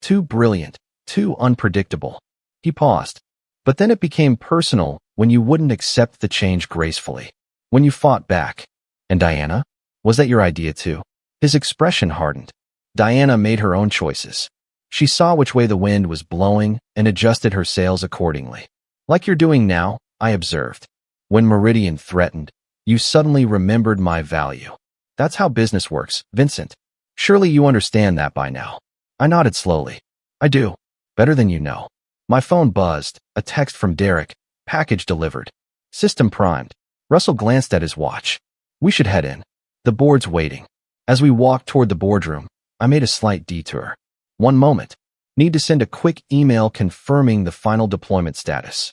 too brilliant, too unpredictable." He paused. "But then it became personal when you wouldn't accept the change gracefully. When you fought back." "And Diana? Was that your idea too?" His expression hardened. Diana made her own choices. She saw which way the wind was blowing and adjusted her sails accordingly. Like you're doing now, I observed. When Meridian threatened, you suddenly remembered my value. That's how business works, Vincent. Surely you understand that by now. I nodded slowly. I do. Better than you know. My phone buzzed, a text from Derek, package delivered. System primed. Russell glanced at his watch. We should head in. The board's waiting. As we walked toward the boardroom, I made a slight detour. One moment. Need to send a quick email confirming the final deployment status.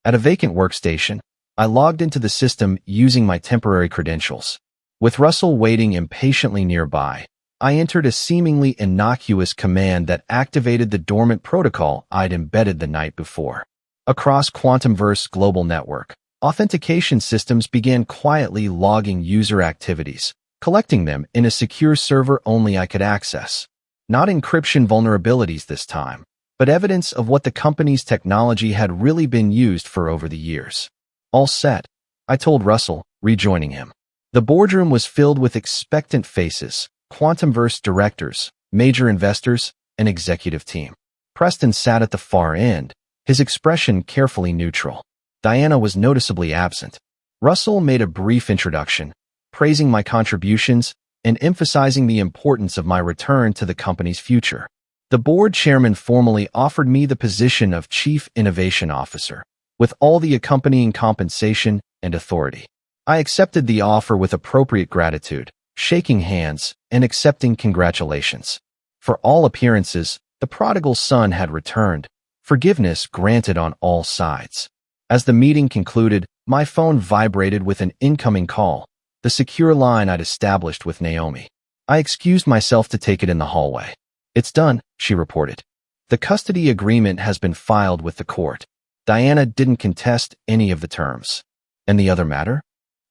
At a vacant workstation, I logged into the system using my temporary credentials. With Russell waiting impatiently nearby, I entered a seemingly innocuous command that activated the dormant protocol I'd embedded the night before. Across Quantumverse Global Network, authentication systems began quietly logging user activities, collecting them in a secure server only I could access. Not encryption vulnerabilities this time, but evidence of what the company's technology had really been used for over the years. All set, I told Russell, rejoining him. The boardroom was filled with expectant faces, Quantumverse directors, major investors, and executive team. Preston sat at the far end, his expression carefully neutral. Diana was noticeably absent. Russell made a brief introduction, praising my contributions and emphasizing the importance of my return to the company's future. The board chairman formally offered me the position of Chief Innovation Officer, with all the accompanying compensation and authority. I accepted the offer with appropriate gratitude, shaking hands and accepting congratulations. For all appearances, the prodigal son had returned, forgiveness granted on all sides. As the meeting concluded, my phone vibrated with an incoming call, the secure line I'd established with Naomi. I excused myself to take it in the hallway. It's done, she reported. The custody agreement has been filed with the court. Diana didn't contest any of the terms. And the other matter?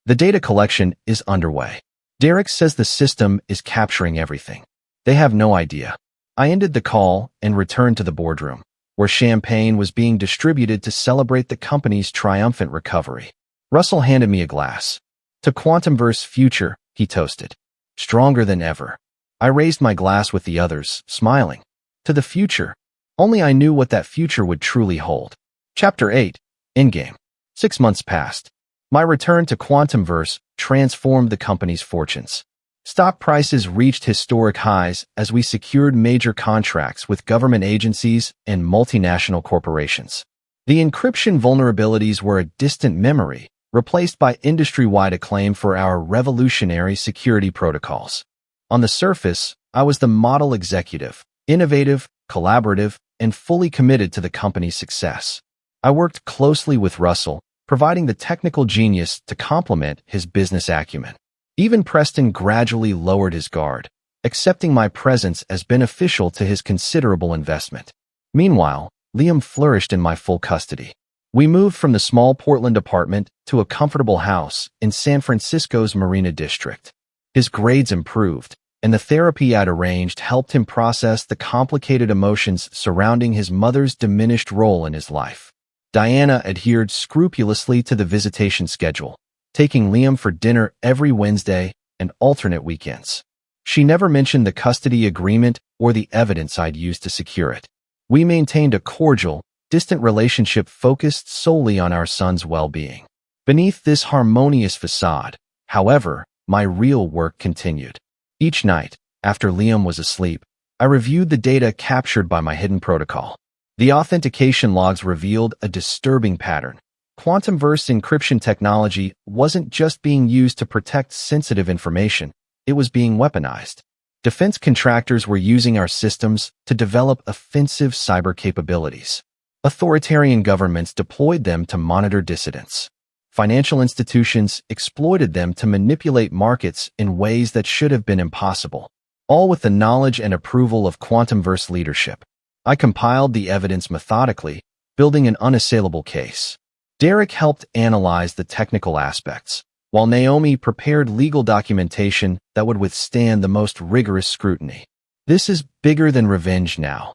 The data collection is underway. Derek says the system is capturing everything. They have no idea. I ended the call and returned to the boardroom, where champagne was being distributed to celebrate the company's triumphant recovery. Russell handed me a glass. To Quantumverse future, he toasted. Stronger than ever. I raised my glass with the others, smiling. To the future. Only I knew what that future would truly hold. Chapter 8. Endgame. 6 months passed. My return to Quantumverse transformed the company's fortunes. Stock prices reached historic highs as we secured major contracts with government agencies and multinational corporations. The encryption vulnerabilities were a distant memory, replaced by industry-wide acclaim for our revolutionary security protocols. On the surface, I was the model executive, innovative, collaborative, and fully committed to the company's success. I worked closely with Russell, providing the technical genius to complement his business acumen. Even Preston gradually lowered his guard, accepting my presence as beneficial to his considerable investment. Meanwhile, Liam flourished in my full custody. We moved from the small Portland apartment to a comfortable house in San Francisco's Marina District. His grades improved, and the therapy I'd arranged helped him process the complicated emotions surrounding his mother's diminished role in his life. Diana adhered scrupulously to the visitation schedule, taking Liam for dinner every Wednesday and alternate weekends. She never mentioned the custody agreement or the evidence I'd used to secure it. We maintained a cordial, distant relationship focused solely on our son's well-being. Beneath this harmonious facade, however, my real work continued. Each night, after Liam was asleep, I reviewed the data captured by my hidden protocol. The authentication logs revealed a disturbing pattern. Quantumverse encryption technology wasn't just being used to protect sensitive information, it was being weaponized. Defense contractors were using our systems to develop offensive cyber capabilities. Authoritarian governments deployed them to monitor dissidents. Financial institutions exploited them to manipulate markets in ways that should have been impossible, all with the knowledge and approval of Quantumverse leadership. I compiled the evidence methodically, building an unassailable case. Derek helped analyze the technical aspects, while Naomi prepared legal documentation that would withstand the most rigorous scrutiny. This is bigger than revenge now,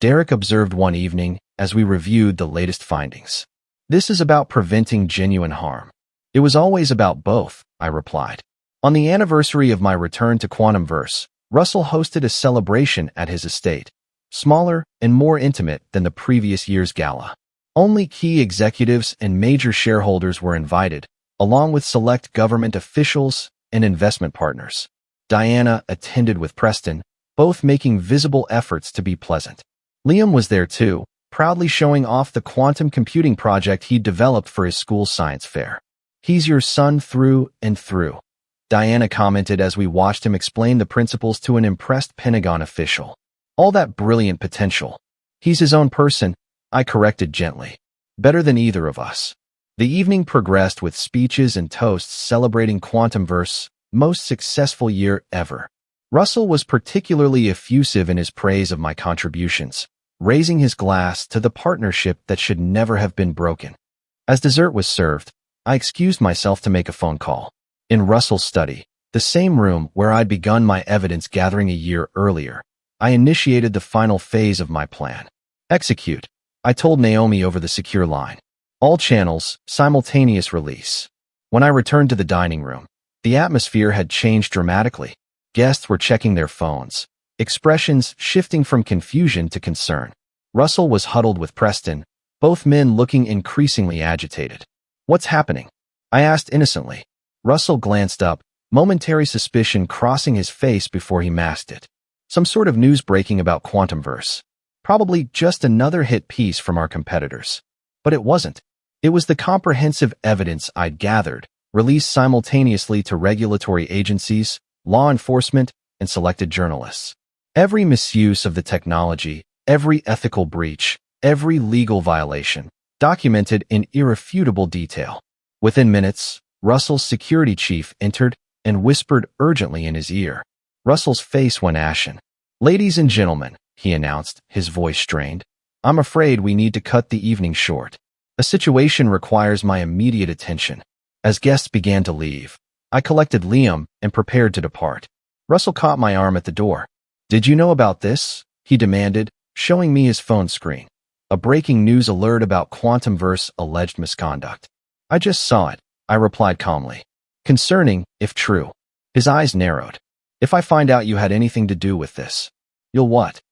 Derek observed one evening as we reviewed the latest findings. This is about preventing genuine harm. It was always about both, I replied. On the anniversary of my return to Quantumverse, Russell hosted a celebration at his estate, smaller and more intimate than the previous year's gala. Only key executives and major shareholders were invited, along with select government officials and investment partners. Diana attended with Preston, both making visible efforts to be pleasant. Liam was there too, proudly showing off the quantum computing project he'd developed for his school's science fair. "He's your son through and through," Diana commented as we watched him explain the principles to an impressed Pentagon official. "All that brilliant potential. He's his own person," I corrected gently. "Better than either of us." The evening progressed with speeches and toasts celebrating Quantumverse's most successful year ever. Russell was particularly effusive in his praise of my contributions, raising his glass to the partnership that should never have been broken. As dessert was served, I excused myself to make a phone call. In Russell's study, the same room where I'd begun my evidence gathering a year earlier, I initiated the final phase of my plan. "Execute," I told Naomi over the secure line. "All channels, simultaneous release." When I returned to the dining room, the atmosphere had changed dramatically. Guests were checking their phones, expressions shifting from confusion to concern. Russell was huddled with Preston, both men looking increasingly agitated. "What's happening?" I asked innocently. Russell glanced up, momentary suspicion crossing his face before he masked it. "Some sort of news breaking about Quantumverse. Probably just another hit piece from our competitors." But it wasn't. It was the comprehensive evidence I'd gathered, released simultaneously to regulatory agencies, law enforcement, and selected journalists. Every misuse of the technology, every ethical breach, every legal violation, documented in irrefutable detail. Within minutes, Russell's security chief entered and whispered urgently in his ear. Russell's face went ashen. "Ladies and gentlemen," he announced, his voice strained, "I'm afraid we need to cut the evening short. A situation requires my immediate attention." As guests began to leave, I collected Liam and prepared to depart. Russell caught my arm at the door. "Did you know about this?" he demanded, showing me his phone screen. "A breaking news alert about Quantumverse alleged misconduct." "I just saw it," I replied calmly. "Concerning, if true." His eyes narrowed. "If I find out you had anything to do with this, you'll what?"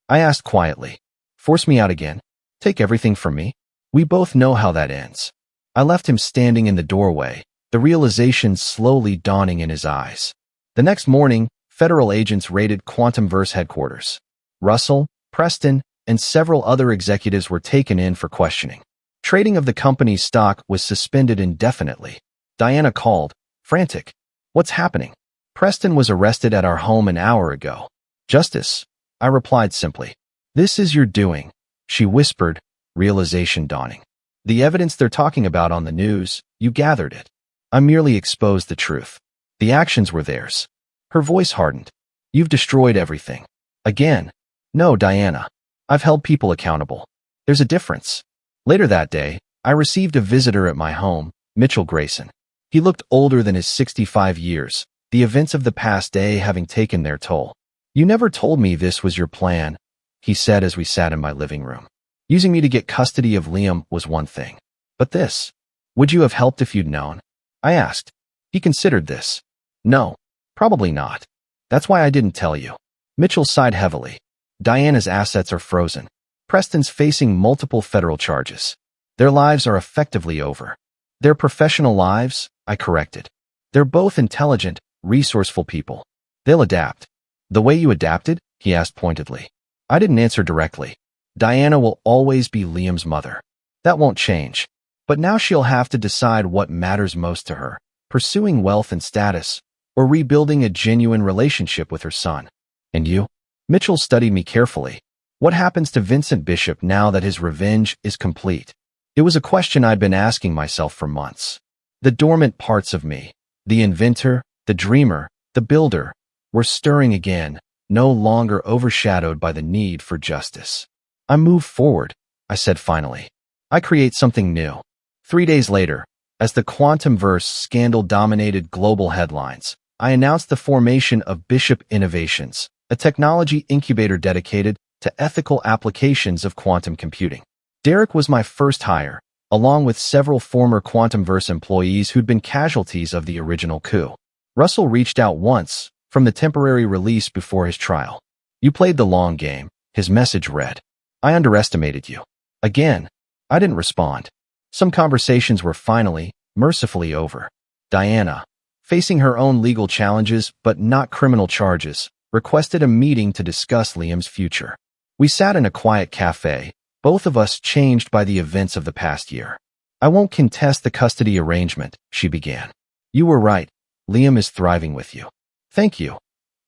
I asked quietly. "Force me out again? Take everything from me?" "We both know how that ends." I left him standing in the doorway, the realization slowly dawning in his eyes. The next morning, federal agents raided Quantumverse headquarters. Russell, Preston, and several other executives were taken in for questioning. Trading of the company's stock was suspended indefinitely. Diana called, frantic. "What's happening?" "Preston was arrested at our home an hour ago." "Justice," I replied simply. "This is your doing," she whispered, realization dawning. "The evidence they're talking about on the news, you gathered it. I merely exposed the truth. The actions were theirs." Her voice hardened. "You've destroyed everything." "Again." "No, Diana. I've held people accountable. There's a difference." Later that day, I received a visitor at my home, Mitchell Grayson. He looked older than his 65 years, the events of the past day having taken their toll. "You never told me this was your plan," he said as we sat in my living room. "Using me to get custody of Liam was one thing. But this, would you have helped if you'd known?" I asked. He considered this. "No, probably not. That's why I didn't tell you." Mitchell sighed heavily. "Diana's assets are frozen. Preston's facing multiple federal charges. Their lives are effectively over." "Their professional lives," I corrected. "They're both intelligent, resourceful people. They'll adapt." "The way you adapted?" he asked pointedly. I didn't answer directly. Diana will always be Liam's mother. That won't change. But now she'll have to decide what matters most to her, pursuing wealth and status, or rebuilding a genuine relationship with her son. "And you?" Mitchell studied me carefully. "What happens to Vincent Bishop now that his revenge is complete?" It was a question I'd been asking myself for months. The dormant parts of me, the inventor, the dreamer, the builder, were stirring again, no longer overshadowed by the need for justice. "I move forward," I said finally. "I create something new." 3 days later, as the Quantumverse scandal dominated global headlines, I announced the formation of Bishop Innovations, a technology incubator dedicated to ethical applications of quantum computing. Derek was my first hire, along with several former Quantumverse employees who'd been casualties of the original coup. Russell reached out once, from the temporary release before his trial. You played the long game, his message read. I underestimated you. Again, I didn't respond. Some conversations were finally, mercifully over. Diana, facing her own legal challenges but not criminal charges, requested a meeting to discuss Liam's future. We sat in a quiet cafe, both of us changed by the events of the past year. I won't contest the custody arrangement, she began. You were right. Liam is thriving with you. Thank you,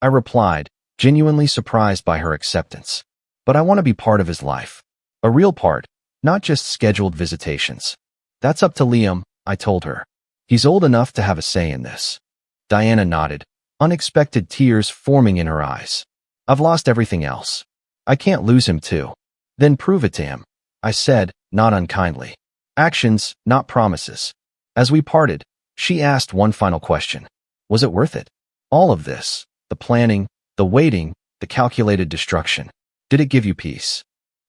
I replied, genuinely surprised by her acceptance. But I want to be part of his life. A real part, not just scheduled visitations. That's up to Liam, I told her. He's old enough to have a say in this. Diana nodded, unexpected tears forming in her eyes. I've lost everything else. I can't lose him too. Then prove it to him, I said, not unkindly. Actions, not promises. As we parted, she asked one final question. Was it worth it? All of this, the planning, the waiting, the calculated destruction. Did it give you peace?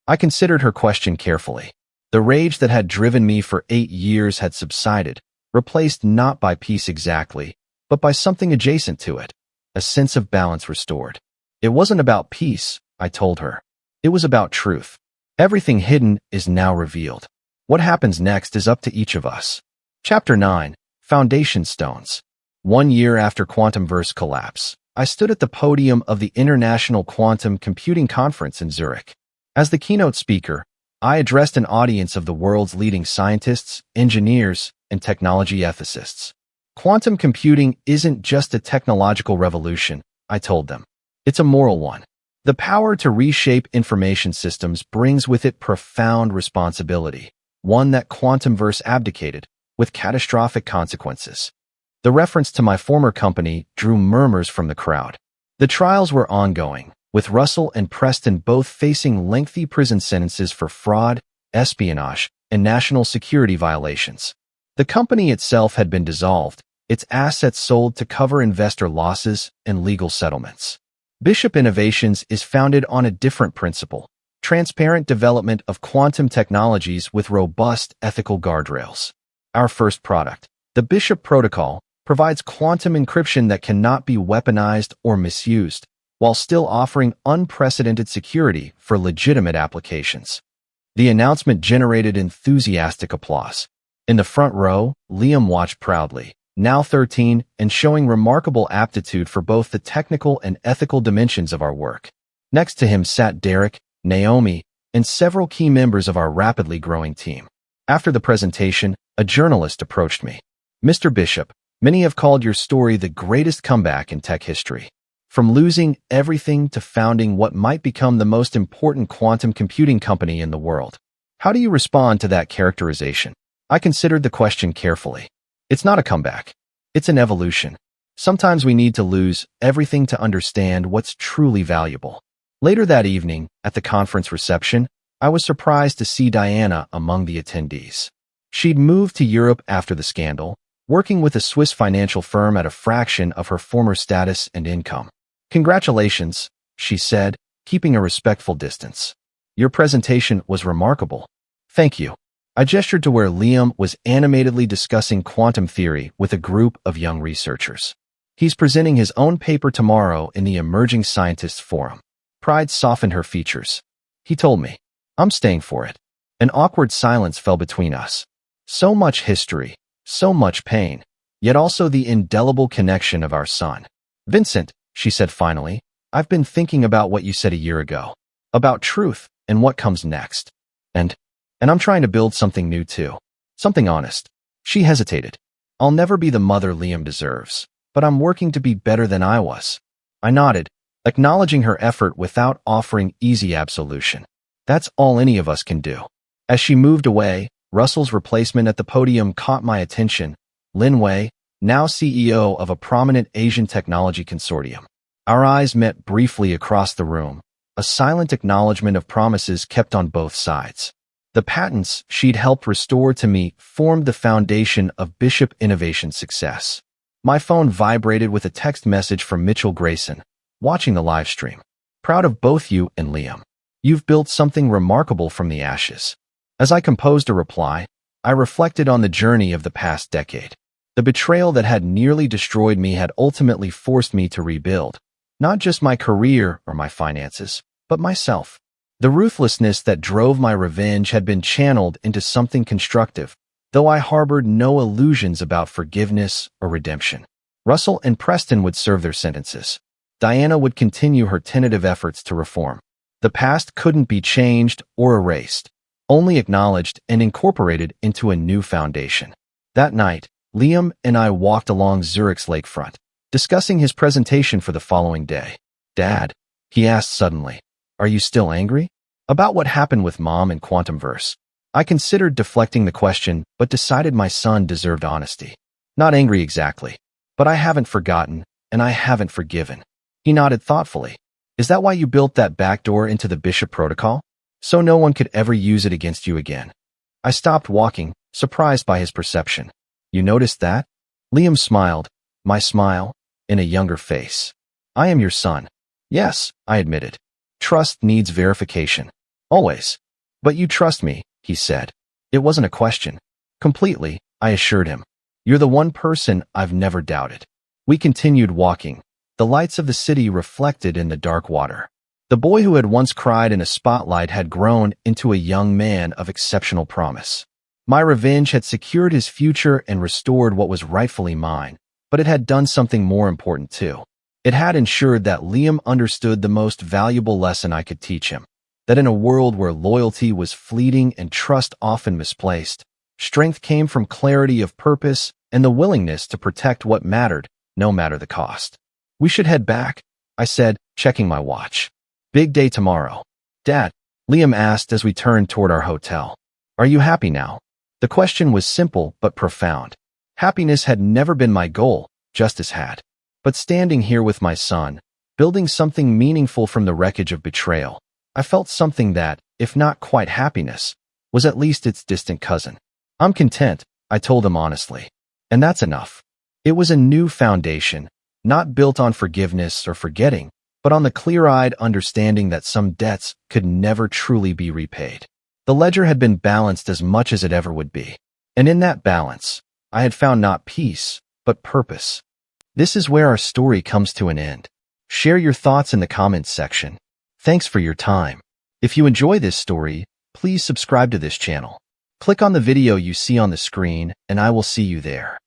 I considered her question carefully. The rage that had driven me for 8 years had subsided, replaced not by peace exactly, but by something adjacent to it, a sense of balance restored. It wasn't about peace, I told her. It was about truth. Everything hidden is now revealed. What happens next is up to each of us. Chapter 9, Foundation Stones. 1 year after Quantumverse collapse, I stood at the podium of the International Quantum Computing Conference in Zurich. As the keynote speaker, I addressed an audience of the world's leading scientists, engineers, and technology ethicists. Quantum computing isn't just a technological revolution, I told them. It's a moral one. The power to reshape information systems brings with it profound responsibility, one that Quantumverse abdicated, with catastrophic consequences. The reference to my former company drew murmurs from the crowd. The trials were ongoing, with Russell and Preston both facing lengthy prison sentences for fraud, espionage, and national security violations. The company itself had been dissolved, its assets sold to cover investor losses and legal settlements. Bishop Innovations is founded on a different principle: transparent development of quantum technologies with robust ethical guardrails. Our first product, the Bishop Protocol, provides quantum encryption that cannot be weaponized or misused, while still offering unprecedented security for legitimate applications. The announcement generated enthusiastic applause. In the front row, Liam watched proudly, now 13, and showing remarkable aptitude for both the technical and ethical dimensions of our work. Next to him sat Derek, Naomi, and several key members of our rapidly growing team. After the presentation, a journalist approached me. Mr. Bishop, many have called your story the greatest comeback in tech history. From losing everything to founding what might become the most important quantum computing company in the world. How do you respond to that characterization? I considered the question carefully. It's not a comeback. It's an evolution. Sometimes we need to lose everything to understand what's truly valuable. Later that evening, at the conference reception, I was surprised to see Diana among the attendees. She'd moved to Europe after the scandal, working with a Swiss financial firm at a fraction of her former status and income. Congratulations, she said, keeping a respectful distance. Your presentation was remarkable. Thank you. I gestured to where Liam was animatedly discussing quantum theory with a group of young researchers. He's presenting his own paper tomorrow in the Emerging Scientists Forum. Pride softened her features. He told me, I'm staying for it. An awkward silence fell between us. So much history, so much pain, yet also the indelible connection of our son. Vincent, she said finally, I've been thinking about what you said a year ago, about truth and what comes next. And I'm trying to build something new too. Something honest. She hesitated. I'll never be the mother Liam deserves, but I'm working to be better than I was. I nodded, acknowledging her effort without offering easy absolution. That's all any of us can do. As she moved away, Russell's replacement at the podium caught my attention, Lin Wei, now CEO of a prominent Asian technology consortium. Our eyes met briefly across the room, a silent acknowledgement of promises kept on both sides. The patents she'd helped restore to me formed the foundation of Bishop Innovation's success. My phone vibrated with a text message from Mitchell Grayson, watching the live stream. Proud of both you and Liam. You've built something remarkable from the ashes. As I composed a reply, I reflected on the journey of the past decade. The betrayal that had nearly destroyed me had ultimately forced me to rebuild, not just my career or my finances, but myself. The ruthlessness that drove my revenge had been channeled into something constructive, though I harbored no illusions about forgiveness or redemption. Russell and Preston would serve their sentences. Diana would continue her tentative efforts to reform. The past couldn't be changed or erased, only acknowledged and incorporated into a new foundation. That night, Liam and I walked along Zurich's lakefront, discussing his presentation for the following day. "Dad," he asked suddenly, "are you still angry about what happened with Mom and Quantumverse?" I considered deflecting the question, but decided my son deserved honesty. "Not angry exactly, but I haven't forgotten, and I haven't forgiven." He nodded thoughtfully. "Is that why you built that backdoor into the Bishop Protocol? So no one could ever use it against you again?" I stopped walking, surprised by his perception. "You noticed that?" Liam smiled, my smile, in a younger face. "I am your son." "Yes," I admitted. "Trust needs verification. Always. But you trust me," he said. It wasn't a question. "Completely," I assured him. "You're the one person I've never doubted." We continued walking, the lights of the city reflected in the dark water. The boy who had once cried in a spotlight had grown into a young man of exceptional promise. My revenge had secured his future and restored what was rightfully mine, but it had done something more important too. It had ensured that Liam understood the most valuable lesson I could teach him, that in a world where loyalty was fleeting and trust often misplaced, strength came from clarity of purpose and the willingness to protect what mattered, no matter the cost. "We should head back," I said, checking my watch. "Big day tomorrow." "Dad," Liam asked as we turned toward our hotel, "are you happy now?" The question was simple but profound. Happiness had never been my goal, justice had. But standing here with my son, building something meaningful from the wreckage of betrayal, I felt something that, if not quite happiness, was at least its distant cousin. "I'm content," I told him honestly. And that's enough. It was a new foundation, not built on forgiveness or forgetting, but on the clear-eyed understanding that some debts could never truly be repaid. The ledger had been balanced as much as it ever would be. And in that balance, I had found not peace, but purpose. This is where our story comes to an end. Share your thoughts in the comments section. Thanks for your time. If you enjoy this story, please subscribe to this channel. Click on the video you see on the screen, and I will see you there.